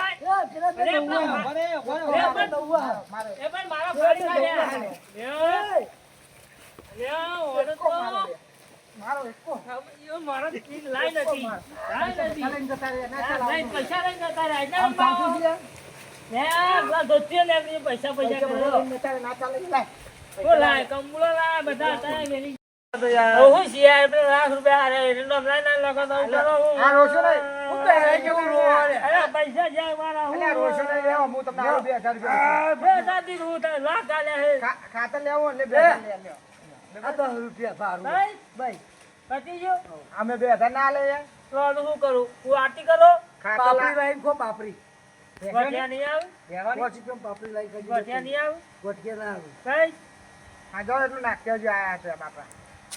પેલા બે નવા મને પેલા બે નવા મારે એ પણ મારા ફાડી કાઢ્યા. એકો મારો એકો મારો સ્કીન લાઈ નથી. ચાલીને જતા રહ્યા, ના ચાલો. નહીં, પૈસા લઈને જતા રહ્યા. એટલે આમ સાચું બાવો. છે લે, પેલા ધોતીઓ લે, એ પૈસા પૈસા કરે. બધા લઈને જતા રહ્યા, ના ચાલે લાય. તો લાય, કંબુલો લાય, બધા હતા મેલી. તો યાર ઓહો શિયાળ પેલા લાખ રૂપિયા હારે એનો લાઈ ના લખો તો ચલો. આ રોશો નહીં. હું પહેરાઈ જેવું રોવા રે. અરે પૈસા જાય મારા હું. અલ્યા રોશો નહીં લેવો, હું તમને આલું 2000 રૂપિયા. બે સાથી હું તો લાખ આલ્યા હે. ખાતર લેવો એટલે 2000 લે લ્યો. આ 10 રૂપિયા ભારું ભાઈ, ભાઈ પતી ગયો. અમે 2000 ના લે યાર. તો હવે શું કરું? હું આરતી કરો. ખાતર પાપડી લાઈન કો પાપડી ગોઠિયા નહીં આવે? વોશિપમ પાપડી લાઈ કરી ગોઠિયા નહીં આવે? ગોઠિયા ના આવે ભાઈ, હા જો એટલું નાખ્યા જો આયા છે બાપા.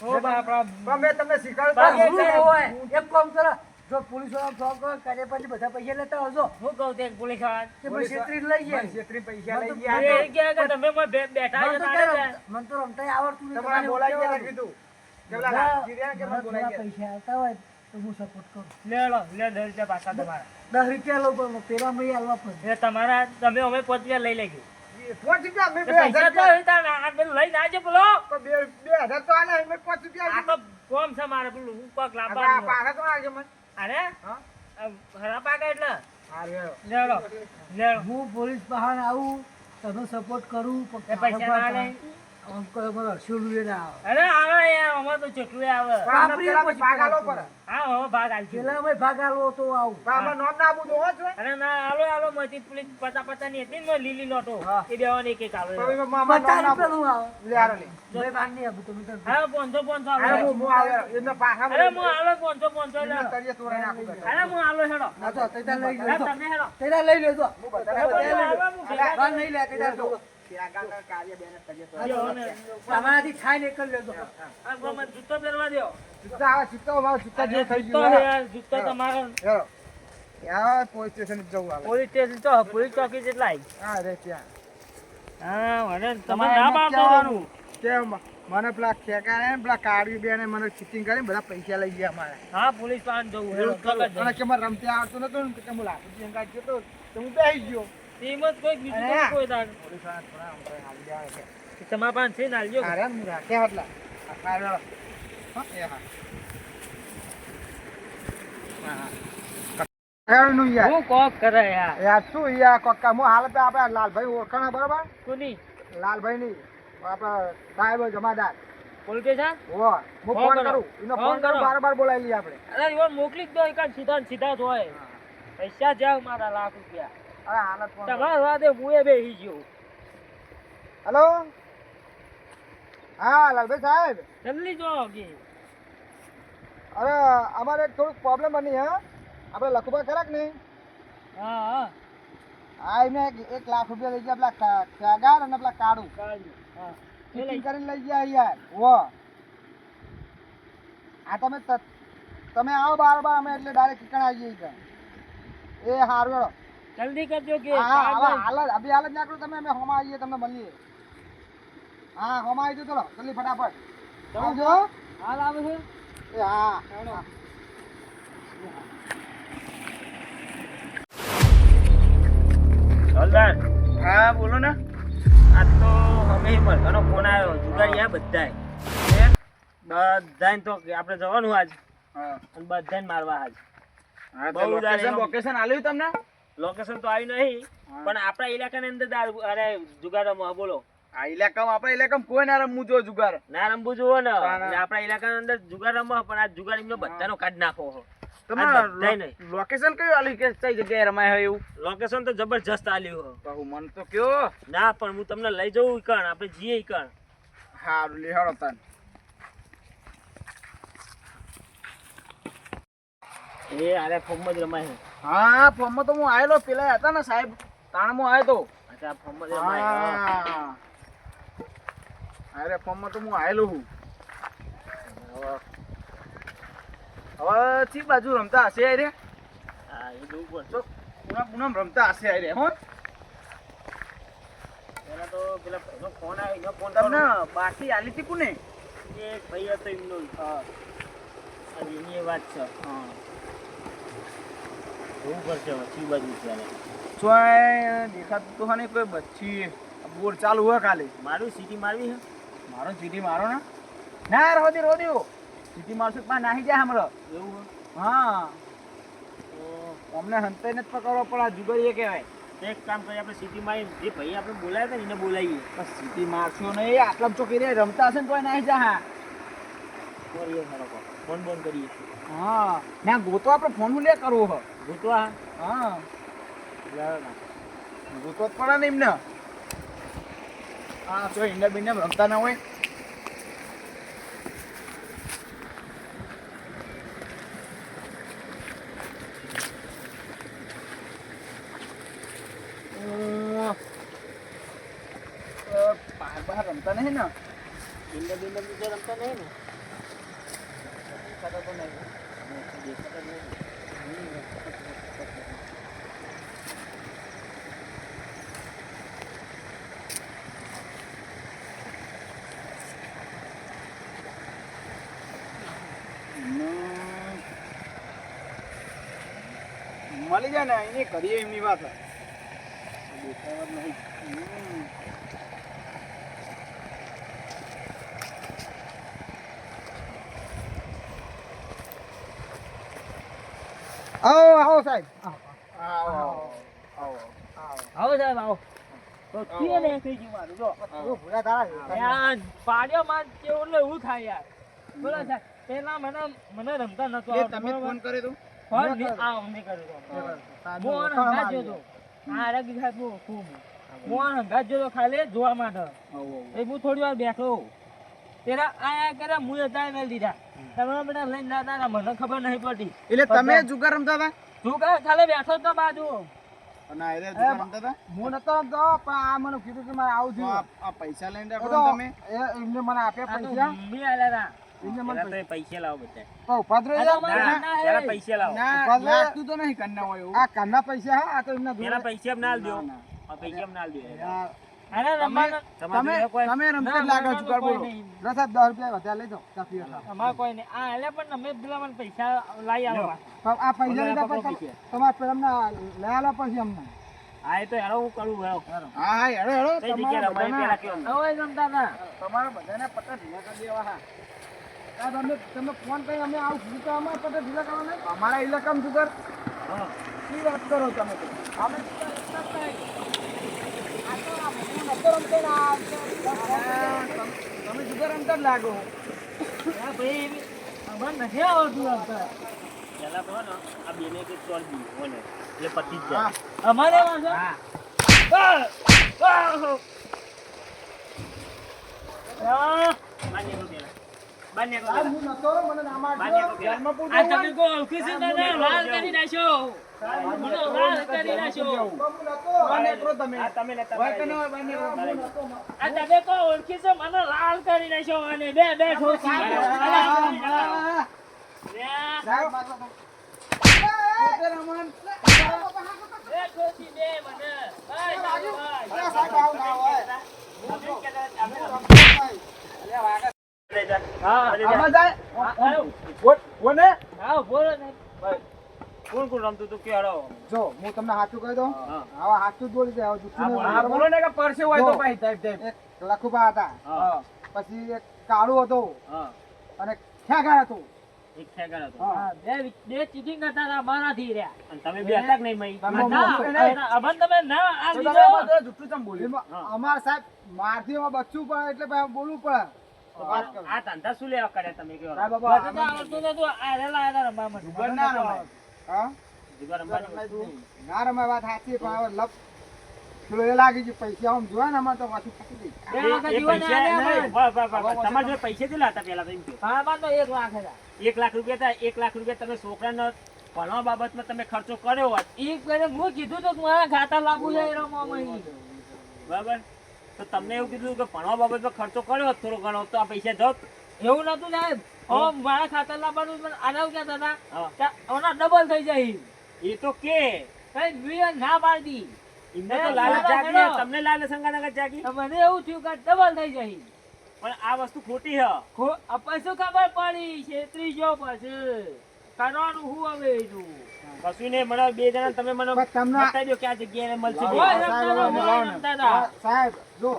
ઓ બાપા. પણ મેં તમને શીખવાડતા બાકી હું એટલે હોય એક કામ કરો જો પોલીસ વાળા ફોન કરો કરે પછી બધા પૈસા લેતા આવજો હું કહું તે પોલીસ વાળા. તે પછી છેતરી લઈ જાય મને છેતરી પૈસા લઈ મને તો ગયા. એ કહે કે તમે મને બેઠા છો તારે. મન તો રમતા આવડતું નહીં તમારે બોલાઈ ગયા કીધું. કે પેલા ગીર્યા કે મને બોલાઈ ગયા. પૈસા આવતા હોય તો હું સપોર્ટ કરું લે લો, લે 10 રૂપિયા પાછા તમારા. 10 રૂપિયા લો પણ પેલા મેં આલવા પડે એ તમારા તમે અમે 5 રૂપિયા લઈ લેજો. પહોંચી ગયા મેં તે 2000 પૈસા તો રૂપિયા. હોય તાર આ પેલું લઈને આવજો પેલો. તો 2000 તો આલે મેં 5 રૂપિયા આ તો કોમ છે મારે પેલું હું કોક આ લાવવાનું. પાછા તો આલજો મને. અરે હા હરા પાકા એટલે હા લ્યો. લે લો, લે લો. હું પોલીસ બહાર આવું તમે સપોર્ટ કરું એ પૈસા ના લે. અંકલ મને હર્ષુલુએ ના આવે અરે આવે યાર અમાર તો ચેટલું આવે. પણ આમને પેલા પછી ભાગ આલો પડે. હા હવે ભાગ આલજો. પેલા મેં ભાગ આલવો તો આવું પણ આમાં નોમ ના આપું તો હોત ને. અરે ના આલો આલો મથી પેલી પતા ની હતી ને લીલી નોટો હા. એ બેવાની એક એક તો આવે. એમાં મામા નોમ ના આપું. રૂપિયાનું આવે લે હારો લે. મેં ભાગ નહીં આપું તમે તો હા 500 અરે આવે. હું આવે એમને પાછા અરે હું આલો 500 એમને લે. તળિયે તોડાઈ નાખું બધા. અરે હું આલો હેડો. આ તો તૈતા લઈ અરે લેજો તમે હેડો. તૈતા લઈ લેજો હું બધા અરે પણ આલો હું ભેગા ભાગ નહીં લે તૈતા તો આગળ કાર્ય બેને તળિયે જો તોડાઈ. ને. તમારાથી થાય ને કરી લેજો આ ગમે જૂતો પહેરવા દ્યો. જૂતા આવે જૂતા અમારો જૂતા જેવો થઈ જૂતો ગયો. યાર, જૂતો તમારો હેરો. યાર પોલીસ સ્ટેશન જવું આવે. પોલીસ સ્ટેશન તો પોલીસ ચોકી જેટલા આઈ. હા રે ત્યાં. હા મને તમારે ના પાડવાનું. કે મને પેલા ખેકા ને પેલા કાળી બેને મને ચીટિંગ કરીને બધા પૈસા લઈ ગયા મારે. હા પોલીસ પાસે જવું હેડો ચોક અને કે મને રમતે આવતું નતું ને કે હું લાખો રૂપિયા કાઢી ગયો તો હું બેસી ગયો. જ કોઈ બીજું અરે. તો કોઈ તાર. પોલીસ વાળા થોડા આમ કરીને હાલી આવે છે. તમારા પાસે છે ને આલજો. અરે હું રાખ્યા હટલા. આ કાઢો. હા એ હા. હા નું યાર. હું કોક કરે યાર. યાર શું યાર કોકા હું હાલ તો આપણે લાલભાઈ ઓળખાણા બરાબર કોની લાલભાઈ ની આપણા સાહેબ જમાદાર પોલીસ સ્ટેશન? હો હું ફોન ફોન કરો. કરું એનો ફોન ફોન કરું કરો. બાર બાર બોલાવી લઈએ આપણે. અરે ઈવન મોકલી જ દો એકાદ સીધા ને સીધા જ હોય. પૈસા જાવ મારા લાખ રૂપિયા. અરે હાલત ફોન કરું. તમારા વાદે હું એ બેસી ગયો. હેલો હા લાલભાઈ સાહેબ જલ્દી જો કે અરે અમારે એક થોડુંક પ્રોબ્લેમ બની હા આપણે લખુભા ખરા કે નહીં હા હા હા એમને 1 લાખ રૂપિયા લઈ ગયા પેલા કાગાર અને પેલા કાળું કાઢજો. હા ચીટિંગ કરીને લઈ ગયા યાર વો આ તમે આવો બાર બાર અમે એટલે ડાયરેક્ટ ઠીકાણે આવી જઈએ એ હારું હેડો. જલ્દી કરજો કે હા કામ હવે હાલ જ નાખો તમે અમે હોમાં આવીએ તમને મળીએ હા હોમાં આવી જાઓ ચલો જલ્દી ફટાફટ આવજો હાલ આવે છે. એ હા હા. હલદાર હા બોલો ને આ તો અમે મળવાનો ફોન આવ્યો જુગાડ્યા બધાય બધાય તો કે આપણે જવાનું આજ હા અને બધાને મારવા આજ હા બહુ લોકેશન દારૂ. લોકેશન આલ્યું તમને લોકેશન તો આવ્યું નહીં હા. પણ આપણા ઇલાકાની અંદર દારૂ અરે જુગાડમાં બોલો આ ઇલાકામાં આપણા ઇલાકામાં કોઈ ના રમવું જો જુગાર ના રમવું જુઓ ને ના, ના. એટલે આપણા ઇલાકાની અંદર જુગાર રમવા પણ આ જુગાર એમનો બધાનો કાઢ નાખો હો. તમારે આ બધાય નહીં. લોકેશન કયું આલ્યું કે કઈ જગ્યાએ રમાય હોય એવું લોકેશન તો જબરજસ્ત આલ્યું હો. તો હું મન તો કયો ના પણ હું તમને લઈ જવું કણ આપણે જઈએ કણ હારું લેહાડો તન એ આરે ફોર્મ જ રમાય છે. હા ફોર્મમાં તો હું આયેલો પેલા હતા ને સાહેબ તાણમાં આવ્યો તો અચ્છા ફોર્મ જ રમાય હા. હા અરે ફોર્મમાં તો હું આયેલો હું હવે ચી બાજુ રમતા હશે રે હા એ જોવું પડશે. તો પૂનમ પૂનમ રમતા હશે રે હો પહેલા તો પેલા ભાઈનો ફોન આવ્યો એનો ફોન તમને બાકી આલી હતી કોને એક ભાઈ હતો એમનો હા અને એની એ વાત છે હા જોવું પડશે હવે કઈ બાજુ છે આને. ચોય દેખાતું તો હા નહીં કોઈ બચ્ચી બોર ચાલુ હોય કાલે મારું સીટી મારવી છે મારો સીટી મારો ને ના રોદ્યો સીટી મારશું પણ નાહી જાય હમણાં એવું હોય હા તો અમને હંતાઈને જ પકડવો પડે આ જુગરીએ કહેવાય એક કામ કરીએ આપણે સીટી મારી જે ભાઈ આપણે બોલાવ્યા હતા ને એને બોલાવીએ બસ સીટી મારશો નહીં આટલા ચોકી રે રમતા હશે ને તોય નાહી જા હા કરીએ સારો ફોન બોન કરીએ હા ના ગોતો આપણે ફોન લે કરવો હ ગોતવા હા લાવો ના. ગોતો જ પડે ને એમને હા તો ઈંડા બીંડા રમતા ના હોય બહાર રમતા નહીં ને બિંદા બિંદા બીજા રમતા નહીં ને દેખાતા તો નહીં દેખાતા જ નહીં. મળી જાય ને એને કરીએ એમની વાત દેખાવા નહીં આવો સાહેબ આવો આવો આવો સાહેબ આવો તો કીએ ને કઈ જી મારું જો ભૂલા તારા યાર પાડ્યો માં કેવું ને એવું થાય યાર બોલો સાહેબ પેલા મને રમતા નતો તમે ફોન કર્યો તો ફોન આ અમને કર્યો મોહન હંગાત જોતો આ રગી સાહેબ નો ખૂબ મોહન હંગાત જોતો ખાલી જોવા માટે એ હું થોડી વાર બેઠો તેરા આયા કરે મુએ તાય મેલ દીધા તમે બેટા લઈને ના ના મને ખબર નહીં પડતી એટલે તમે જુગાર રમતા હતા તું કા ખાલી બેઠો તો બાજુ ના એટલે જુગાર રમતા હતા હું નતો રમતો પણ આ મને કીધું કે મારે આવું થયું આ પૈસા લઈને રાખો તમે એમને મને આપ્યા પૈસા મી આલ્યા એમને મને મને પૈસા લાવો બધા તો ઉપાદ્રે પેલા પૈસા લાવો ના લાગતું તો નહીં કન્ના હોય એવું આ કન્ના પૈસા હા આ તો એમના પેલા પૈસા એમ ના દો આ પૈસા એમ ના દો યાર અરે રમવાનો તમે તમે રમતા જ લાગો જુગાર બોલો રસાદ 10 રૂપિયા વધારે લઈ જાઓ ચાફી અમાર કોઈ નહીં આ એટલે પણ અમે પેલા મને પૈસા લાવી આલો આ પૈસા લીધા પછી તમારે પેલા લઈ આલો પછી અમને હા એ તો હેરો હું કરું હેરો હા હા હેડો હેડો કઈ જગ્યા રમાય પેલા કેવું હવે રમતા ના તમારા બધાને પટ્ટા ઢીલા કરી દેવા હા આ તમે ફોન કરી અમે આવું શું તો અમારે પટ્ટા ઢીલા કરવાના અમારા ઇલાકામાં જુગાર હા શું વાત કરો તમે તો અમે તમે જુગાર રમતા જ લાગો હા ભાઈ અમને નથી આવડતું રમતા પેલા કહો ને આ બેને કે ચોર દી ઓને એટલે પતી જ જાય અમારે વાંધો હા બાને કો હું નતો મને નામ આ તમે કો ઓળખી છે ને લાલ કરી નાખ્યો મને લાલ કરી નાખ્યો આ તમે લેતા આ તમે કો ઓળખી છે મને લાલ કરી નાખ્યો અને બે બે ઠોકી બે ઠોકી બે મને કોણ કોણ રમતું તું કેળો જો હું તમને સાચું કહી દઉં હા. આવા સાચું જ બોલી દે આવા જુઠ્ઠું નહીં હા, બોલવાનું. બોલો એક લખુભા હતા હા. પછી એક કાળુ હતો હા અને ખેગાર હતો એક ખેગર હતો હા. બે ચીટિંગ કરતા હતા મારાથી રહ્યા અને તમે બે હતા કે નહીં મઈ તમે અમન તમે ના આ તો લીધો તમે બધા જુઠ્ઠું ચમ બોલ્યું? હા. અમાર સાહેબ મારથી એમાં બચ્ચું પડે એટલે ભાઈ બોલવું પડે તો વાત કરો. આ ધંધા શું લેવા કર્યા તમે કેવો સાહેબ બાબા, બધું તો આવડતું નતું આ રેલા હતા રમવા મને જુગાર ના રમાય. હા? જુગાર જુગાર રમવાની રમાય નહીં. ના રમાય વાત સાચી પણ હવે લપ પેલો એ લાગી ગયું પૈસા આમ જોવા ને અમારે તો પાછું ફાટી દઈ. બે વખત જીવન આલ્યા મને. તમારે જોડે પૈસા કેટલા હતા પેલા તો એમ કહો. આમાં તો 1 લાખ હતા 1 લાખ રૂપિયા હતા 1 લાખ રૂપિયા તમે છોકરાને ભણવા બાબતમાં તમે ખર્ચો કર્યો હોત ઈ કરે હું કીધું તો મારા ખાતા લાગુ છે રમવામાં બરાબર તો તમને એવું કીધું કે ભણવા બાબતમાં ખર્ચો કર્યો હોત થોડો ઘણો તો આ પૈસા જોત એવું નતું સાહેબ ઓ મારા ખાતા લાવવાનું પણ આના કહેતા હતા હા. કે ઓના ડબલ થઈ જાય એ તો કે કઈ વિયર ના પાડી એમને તો લાલચ જાગી તમને લાલચ સંગાનગર જાગી તો મને એવું થયું કે ડબલ થઈ જાય પણ આ વસ્તુ ખોટી છે. પછી શું ખબર પડી છેતરી ગયો પછી કરવાનું શું હવે એનું? કશું નહીં, મને બે જણા તમે મને પણ તમને- બતાવી દો કે આ જગ્યાએ મળશે. હા, બોલ, સાહેબ, રમતા અમે રહો, લાવો ને. રમતા રહો. સાહેબ જો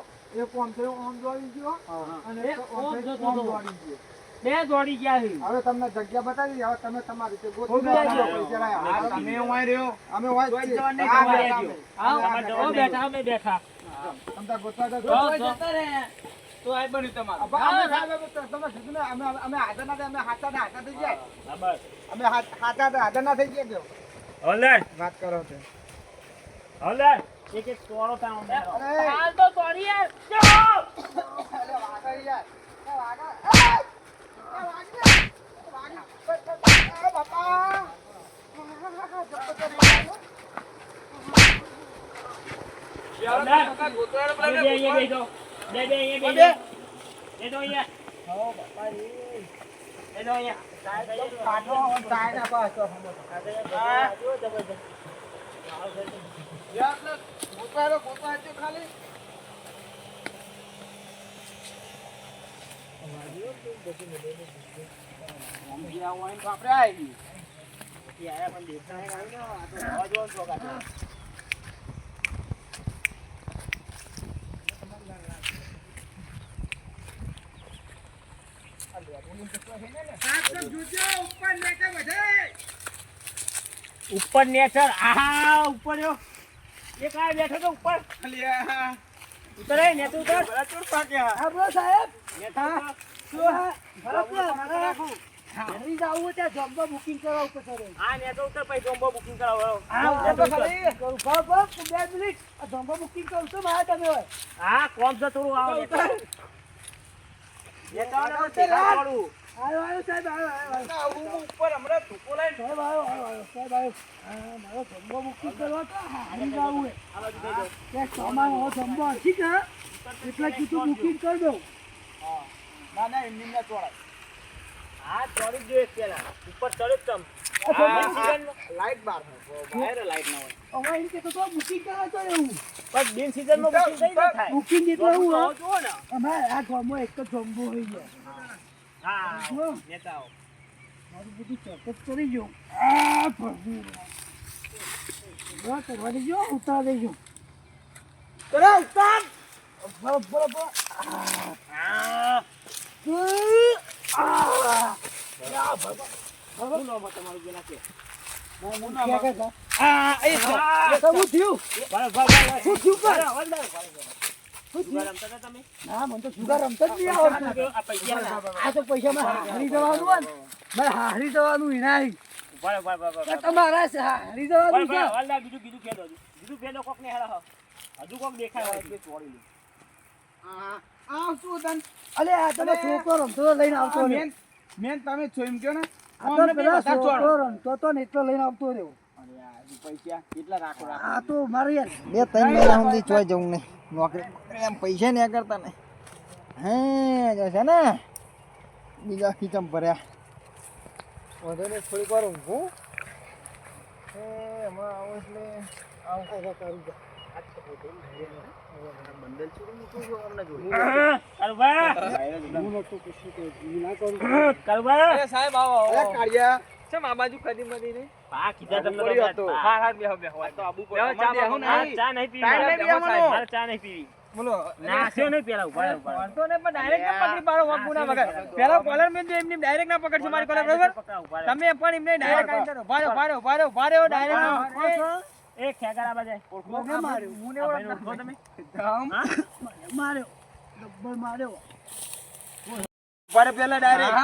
એક ઓમ થયો ઓમ દોડી ગયો અને એક એક ઓમ ઓમ જતો થયો ઓમ હતો. દોડી ગયો. બે દોડી ગયા છે. હવે તમને જગ્યા બતાવી હવે તમે તમારી રીતે ગોતી ઉભી રહેજો. લો. પૈસા લાયા. હા, તમે ઉવાય રહ્યો. અમે હોય જ કોઈ છીએ. જવાન નહીં, હા, તમારે બેઠા રહેજો. અમે. આવો, અમે અમે આ બેઠા, અમે બેઠા. તમને ગોતવા જજો. જો, તો આ બન્યું તમારું. અમે સાહેબ તમે કીધું ને અમે હાજર ના થયા, અમે હાચા ના હાચા થઈ ગયા. હા, બસ. અમે હાજર ના થઈ ગયા. હવલદાર, વાત કરો છો. હવલદાર, એક એક તોડો તાણ અંદર. અરે. હાલ તો તોડી યાર. જો! અરે વાગા યાર. એ વાગા. એ વાગા. એ વાગા. એ બાપા. હવલદાર, બે અહીંયા બેસો. બે અહીંયા બેસો. બેસો અહીંયા. બેસો અહીંયા. પાછો સાઈડ ના પાછો હા, જો જબરજસ્ત. ગોતવા છે ખાલી. આપણે આવી. પછી આયા પણ દેખાય નહીં, આ તો રવા જોવાનું શોખ આપણે. ઉપર નેચર, આહા ઉપર જો એક આ બેઠો તો ઉપર ઉતર એ નેચર ઉતર હા બોલો સાહેબ. નેચર ઉતર. શું હા? બરાબર, મારે જલ્દી જાવું હોય ત્યાં જોબમાં બુકિંગ કરાવવું પડશે. આ નેચર ઉતર પછી જોમ્બો બુકિંગ કરાવો. હા, નેચર ઉતર. કરું. બરાબર, 2 મિનિટ. આ જોબમાં બુકિંગ કરું છું મારે તમે હોય. હા કોમ છે થોડું આવો નેચર ઉતર. નેચર ઉતર, ઉતર, નેચર હાલ. ઉતર. આવ્યો સાહેબ, આવ્યો. ઉપર હમણાં ધોકો લઈને સાહેબ આવ્યો. સાહેબ આવ્યો. હા, મારો જોબમાં બુકિંગ કરવા તો હારી જવું હોય. આ બાજુ થઈ જાઓ. ત્યાં સામાન હોય જમવા હશે કે એટલે કીધું બુકિંગ કરી દઉં. ના ના એમની ના ચોળાય. હા ચોરી જ જોઈએ પેલા ઉપર ચડ્યો જ તમ. લાઈટ બાર બહાર લાઈટ ના હોય. હવે એમ કહેતો તો બુકિંગ કરવા તો એવું. પણ બિન સીઝનમાં બુકિંગ થઈ ન થાય. બુકિંગ એટલે એવું હોય. જુઓ ને. અમારે આ ગામમાં એક જ જમ્બો હોય છે. હા જો, નેતાઓ. મારું બધું ચોક્કસ કરી જો. આ પ્રભુ. જો, કરવા દેજો, ઉતાર દેજો. કરે ઉતાર. બરાબર. હા શું નામ હતું તમારું જે નાખ્યું? ક્યાં ગયા? હા એ એ તો હું થયું. શું થયું કર? શું જુગાર થયું? રમતા હતા તમે? ના, મને તો જુગાર રમતા જ નહીં આવડતું. આ પૈસા ના. આ તો પૈસા મારે હારી જવાનું હોય ને. મારે હારી જવાનું ઇનામ. ઉભા રહો, ઉભા રહો, ઉભા રહો. તમારા છે, હારી જવાનું છે. ઉભા રહો, વાલા, બીજું ફેદો હજુ. બીજું ફેદો કોક ને હેરા હજુ કોક દેખાય હોય કે ચોરી લે. આ શું તન અલે આ તમે છોકરો રમતો તો લઈને આવતો રહ્યો. મેન મેન તમે છો એમ કહો ને આ તો પેલા છોકરો રમતો તો ને એટલો લઈને આવતો રહ્યો. અરે યાર પૈસા કેટલા રાખો આ તો મારે યાર 2-3 મહિના સુધી ચોય જવું નહીં નોકરી એમ પૈસા નહીં કરતા ને હે જો છે ને બીજા ખીચમ ભર્યા વધુ ને થોડીક વાર ઊંઘું હમણાં આવું એટલે આવું કરું બંડલ છોડી મૂકું છું હમણાં જોઈ કાળુભા, હું નતો કશું કે હું ના કરું. કાળુભા. સાહેબ આવો અરે કાળિયા ચમ આ બાજુ કદી મદી નહીં હા, કીધા તમને પડ્યો તો હતો. હા હા બેહો બેહો આ તો આબુ પર બેહો, ચા બેહો બેહો. નહીં. ચા નહીં પીવી. ટાઈમ નહીં પીવાનો. મારે ચા નહીં પીવી. બોલો નાસ્યો નહીં પેલા ઉભા રહો, ઉભા રહો. વાંધો નહીં, પણ direct ના પકડી પાડો વાંકુના વગર. પેલા કોલર મેં એમને direct ના પકડશો મારી કોલર, બરોબર? પકડા, ઉભા રહો. તમે પણ એમને direct આવીને ધરો. ભાર્યો, ભાર્યો, ભાર્યો, ભાર્યો, direct. એ ખેગારા બાજે. મને માર્યો. હું ને આ ઓળખતો. ભાઈને ઓળખો તમે? માર્યો. ડબ્બર માર્યો. ભારે પેલા direct.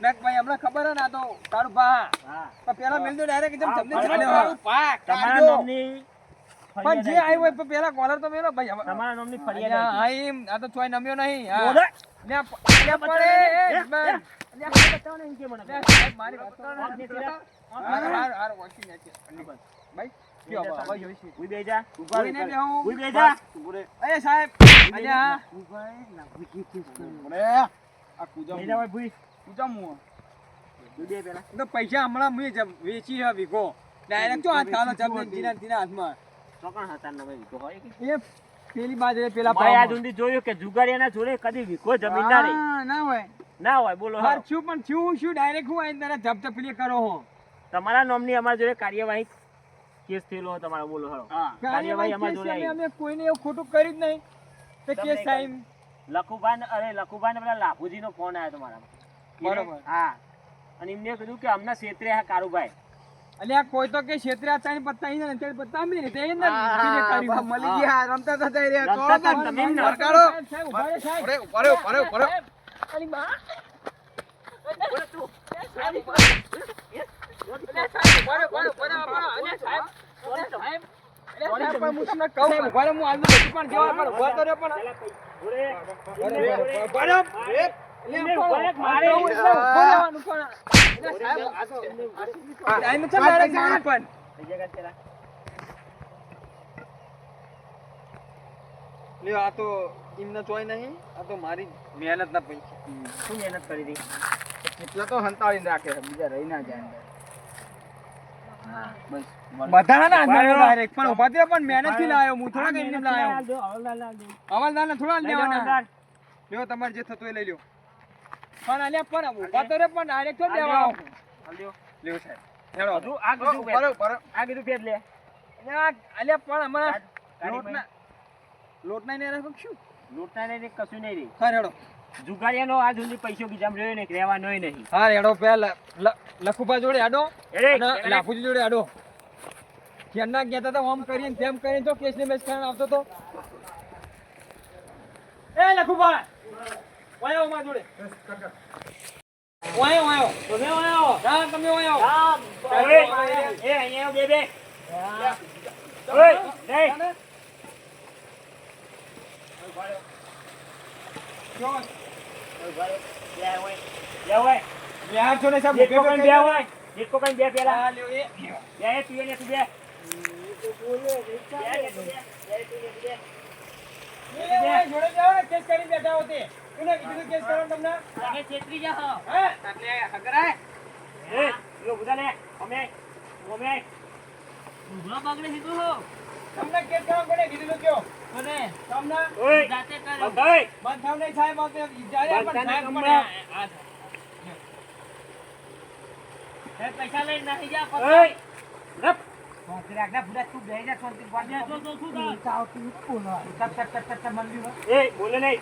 મેં ભાઈ હમણાં ખબર હે ને આ તો તારું ભા. હા. પણ પેલા મેલ દો direct એકદમ તમને તમારા છાડ્યો. તારું પાક તમારા કાઢ્યો. નામની પણ જે ફરિયાદ આવ્યું હોય પણ પેલા કોલર તો મેલો ભાઈ. તમારા નામની ફરિયાદ અલ્યા, આવી. હા, એમ. આ તો ચોય નમ્યો નહીં. હા. બોલે. લે, લે, પડે, એ, બસ. બતાવો ને એમ કે મને. લે, સાહેબ, મારી વાત તો આંખ ને સીધા. હાર, વાંચી નાખીએ. ભાઈ, કયો હવે, હવે જોઈશું. ઉઈ બેહી જા. ઉભા રહીને બેહું. ઉઈ બેહી જા. અરે સાહેબ, અલ્યા, અરે આ કુજમ બેહી જા ભાઈ, ભૂઈ. કુજમ હું ઉઈ બેહી પેલા. તો પૈસા હમણાં મેં વેચી હે વીઘો. ડાયરેક્ટ તો હાથ ખાવાનો જબ જીના હાથમાં. ચોકણ હતા નામે વિકો હોય કે? એ પેલી બાજુ પેલા મેં આજ પાવમાં. સુધી જોયું કે જુગારીયાના જોડે કદી વીઘો જમીન ના રહી. હા, ના હોય. ના હોય બોલો હાર હાલો. છું પણ શું ડાયરેક્ટ હું આઈને તને ઝપઝપલી કરો હો. તમારા નામની અમારા જોડે કાર્યવાહી કેસ થયેલો હોય તમારો બોલો હાલો. કાર્યવાહી અમારા જોડે આવી. અમે કોઈને એવું ખોટું કરી જ નહીં તો તમને કેસ કઈ- થાય. લખુભાઈ ને પેલા લાભુજીનો ફોન આવ્યો તમારા. બરોબર. હા અને એમને કીધું કે અમને ક્ષેત્રે આ કારુભાઈ અલ્યા કોઈ તો કે ક્ષેત્રે આ ચાઈ પત્તા અહીં ને તે પત્તા આમ નહીં, તે અહીં ને પેલે કરી. બા, મળી ગયા રમતા થતા એ રહ્યા. રમતા તો હતા તમે એમ ને? વરગાડો. સાહેબ, ઉભા રહો, સાહેબ. ઉભા રહ્યો. અલી બા. લ્યો આ તો એમને ચોય નહીં, આ તો મારી મહેનત ના પૈસા. શું મહેનત કરી હતી? એટલા તો હંતાળીને રાખે છે, બીજા રહી ના જાય અંદર. હા બસ બધાના અંદર direct. પણ ઉભા થયો, પણ મહેનતથી લાયો હું, થોડા કઈ લાયો. હવાલદારને થોડા લેવાના. લ્યો તમારે જે થતું એ લઈ લ્યો. પણ અલ્યા પણ ઉભા તો રે, પણ direct તો દેવા આવો. લ્યો સાહેબ. હેડો. હજુ આ કીધું પેટ. આ કીધું પેટ લે. અલ્યા પણ અમારા ગાડી લોટના ને રાખો શું? લૂંટના નહીં કશું નહીં રહી. હા હેડો. જુગારીયાનો આજ સુધી પૈસો ગીજામ રહ્યો ને રહેવાનો નહીં. હા હેડો પેલા લખુભા જોડે આડો એરે, અને એરે. લાભુજી જોડે આડો. ક્યારના કહેતા હતા આમ કરીને તેમ કરીને તો કેસ ને બેસ કરીને આવતો તો. એ લખુભા ઓય આવો મારા જોડે. ઓય ઓય તમે ઓય આવો. હા તમે ઓય આવો. હા, ઓય, એ અહીંયા આવો બે. ઓય, નહીં. જો લે ઓય, લે ઓય. બિહાર છો ને સાહેબ જેટકો કઈ બે હોય, જેટકો કઈ બે પેલા. હા લ્યો એ. બે એ તું એને તું બે. બે ને તું બે. બે તું ને તું બે. એ ઓય જોડે જાઓ ને કેસ કરી બેઠા હોતે. કોને કીધું કેસ કરવાનું તમને? તમે છેતરી જાઓ. હે? એટલે હગરાય. એ, લો બધા લે. અમે. ઉભા પગડે સીધું હો. તમને કેસ કરવાનું કોને કીધું કયો? કોને? તમને ઓય, જાતે કરો. બંધાઈ. બંધ થાવ નહીં સાહેબ આપણે જ્યારે પણ બંધાને સાહેબ કમરા. પણ પૈસા લઈને નાખી જા ઓય, રપ. એ, બોલે નહીં.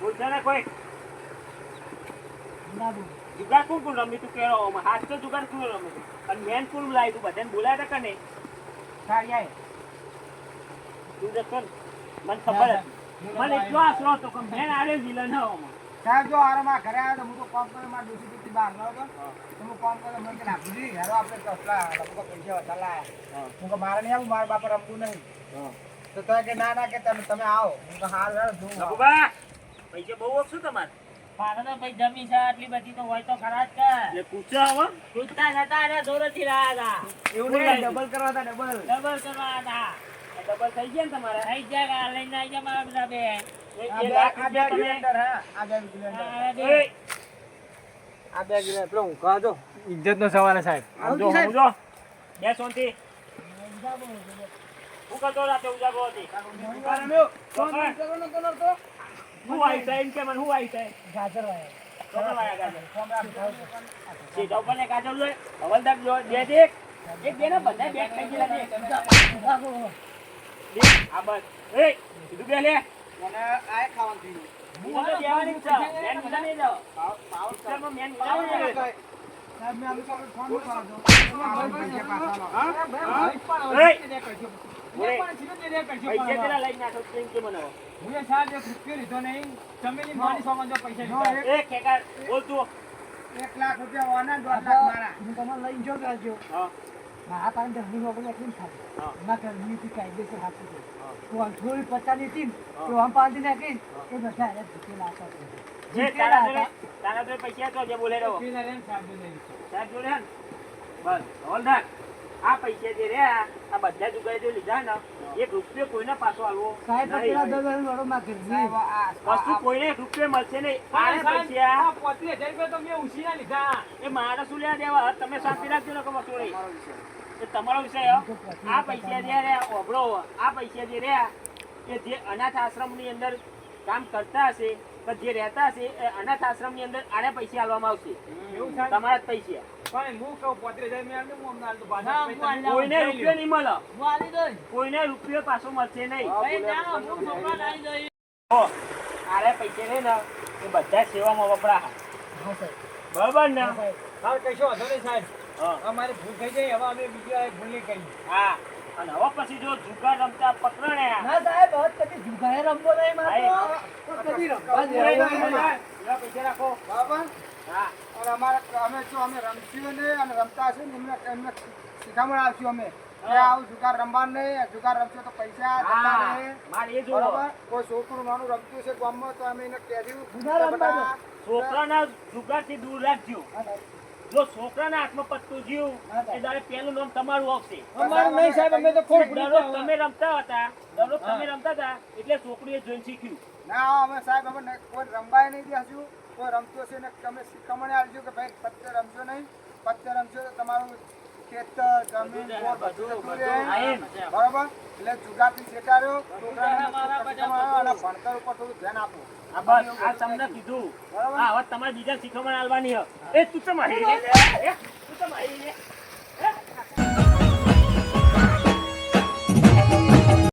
બોલતા ના કોઈ. જુગાર કોણ રમી તું કેળો આમાં? હાથ તો જુગાર કોણ રમી તું? અને મેન કોણ લાવી તું? બધાને બોલાયા હતા કે નહીં? તું જે કર, મને ખબર હતી. મને એટલો આશરો હતો કે મેન આડે વિલન હો આમાં. સાહેબ જો આરામાં ઘરે આવ્યો તો હું તો કામ કરે મારા દોસ્તી બહાર ગયો હતો તો હું કામ કરે મને કે નાખુજી યારો આપણે કસલા લોકો પૈસા વધારે લાયા હું કે મારે નહીં આવું મારા બાપા રમવું નહીં તો તો કે ના કે તમે આવો હું કે હાલ હાલ હું આવું. લખુભા, પૈસા બહુ આપશું તમારે? પાછળ ભાઈ જમી છે આટલી બધી તો હોય તો ખરા જ કે એટલે પૂછો હવે. પૂછતા નતા અને જોરેથી લાયા એવું નહીં ડબલ કરવા હતા ડબલ હતા ડબલ કરવા હતા આ ડબલ થઈ ગયા ને તમારે? થઈ ગયા લઈને આવી ગયા મારા બધા બે એ લાખ રૂપિયા તમે- સિલિન્ડર હા આ બે સિલિન્ડર આ બે. ઓય, આ બે સિલિન્ડર પેલો હું કહો તો ઇજ્જતનો સવાલ છે સાહેબ સમજો, સમજો. બે શાંતિ. હું કરતો રાતે ઉજાગરો હતી? હું આવી સાઈન કે મને હું આવી સાઈન? ગાજર વાળા ચોકડ વાળા ગાજર. સીધા ઉપર ને ગાજર લો. હવલદાર લો, બે દેખ. એક બે ને બધા બે ખાઈ ગયેલા છે. બે, આ બસ. એ, સીધું બે લે. મને આ ખાવાનું થયું હું હવે બેવાની જ છું. મેન બધા નહીં જાઓ. પાવરમાં મેન બધા નહીં જાઓ. સાહેબ મેં આનું તો ફોન કરો દો પૈસા પાછા લો એ, પણ ઓય. સીધું દે કરજો પૈસા કેટલા લઈને નાખો? કેમ કે મને હવે? હું એ સાહેબ એક રૂપિયો લીધો નહીં જમીની મારી સામાન જો પૈસા લીધા એ, ખેકાર, બોલ તું. 1 લાખ રૂપિયા વાના 2 લાખ મારા હું તમને લઈને જો કરજો હા, મારા પાસે દસની નોકરી એટલી જ હા. થાય ના કરવી કાયદેસર હાથું છે તો થોડી પચાસની હતી ને તો આમ પાંચી નાખી એ બધા એને જીતેલા હતા જે તારા જોડે પૈસા તો જે બોલે રહ્યો. પીને રેન સાહેબ જોડે લીધો. સાહેબ જોડે હે ને? બસ, હવલદાર. આ પૈસા જે રહ્યા, આ બધા જુગારી જે લીધા ને, એક રૂપિયો કોઈને પાછો આલવો સાહેબ નહીં. પેલા દસ વડો માં સાહેબ આ વસ્તુ કોઈને એક રૂપિયો મળશે નહીં. આને સાહેબ, પૈસા આ 35,000 રૂપિયા તો મેં ઉછીના લીધા એ મારે શું લેવા દેવા? તમે શાંતિ રાખજો ને કે વસૂલી. એ તમારો વિષય હો. આ પૈસા જે રહ્યા, ઓભળો, આ પૈસા જે રહ્યા કે જે અનાથ આશ્રમની અંદર કામ કરતા હશે કે જે રહેતા હશે એ અનાથ આશ્રમની અંદર આને પૈસા આલવામાં આવશે એવું થાય? તમારા જ પૈસા પણ હું કહું 35,000 મેં આલ્યું, હું અમને આલ્યું પાછા. કોઈને રૂપિયો નહીં મળે હું આલી દઉં. કોઈને રૂપિયો પાછો મળશે નહીં ભાઈ ના, હું છોકરાને આલી દઉં. ઓ, આને પૈસા છે ને એ બધા સેવામાં વપરા હા, સાહેબ. બરાબર ને હા, સાહેબ. હાલ કશો વાંધો નહીં સાહેબ. હા. અમારી ભૂલ થઈ ગઈ, હવે અમે બીજી વાર ભૂલ નહીં કરી. હા અને હવે પછી જો જુગાર રમતા પકડ્યા ના સાહેબ, હવે કદી જુગારે રમવો નહીં મારે તો. કદી રમવા જ રહેવું નહીં. પૈસા રાખો બરાબર હા અને અમે રમશું ને અને રમતા હશે ને એમને શીખામણ આપશું અમે કે આવું જુગાર રમવાનું નહીં, જુગાર રમશો તો પૈસા જતા હા નહીં. મારે એ જોવો બરાબર કોઈ છોકરું નાનું રમતું છે ગામમાં તો અમે એને કહેવું જુગાર રમવા દો. છોકરાના જુગારથી દૂર રાખજો હા, સાહેબ. જો છોકરાના હાથમાં પત્તું જીવ હા, સાહેબ. એ દાડે પેલું નામ તમારું આવશે અમારું નહીં સાહેબ, અમે તો ખોટ દરરોજ તમે રમતા હતા એટલે છોકરીએ જોઈને શીખ્યું ના અમે સાહેબ અમે કોઈ રમવાય નહીં દેશું. કોઈ રમતો છે ને તમે શીખમણે આપજો કે ભાઈ પત્તે રમશો નહીં, પત્તે રમશો તો તમારું ખેતર જમીન બોર બધું જતું રહે. બરાબર એટલે જુગારથી શેકાર્યો છોકરાને શીખમણ અને ભણતર ઉપર થોડું ધ્યાન આપો. આ બસ આ તમને કીધું બરાબર હા હવે તમારે બીજા શીખમણ આલવાની હે એ તું તો મારી રે તું તો મારી રે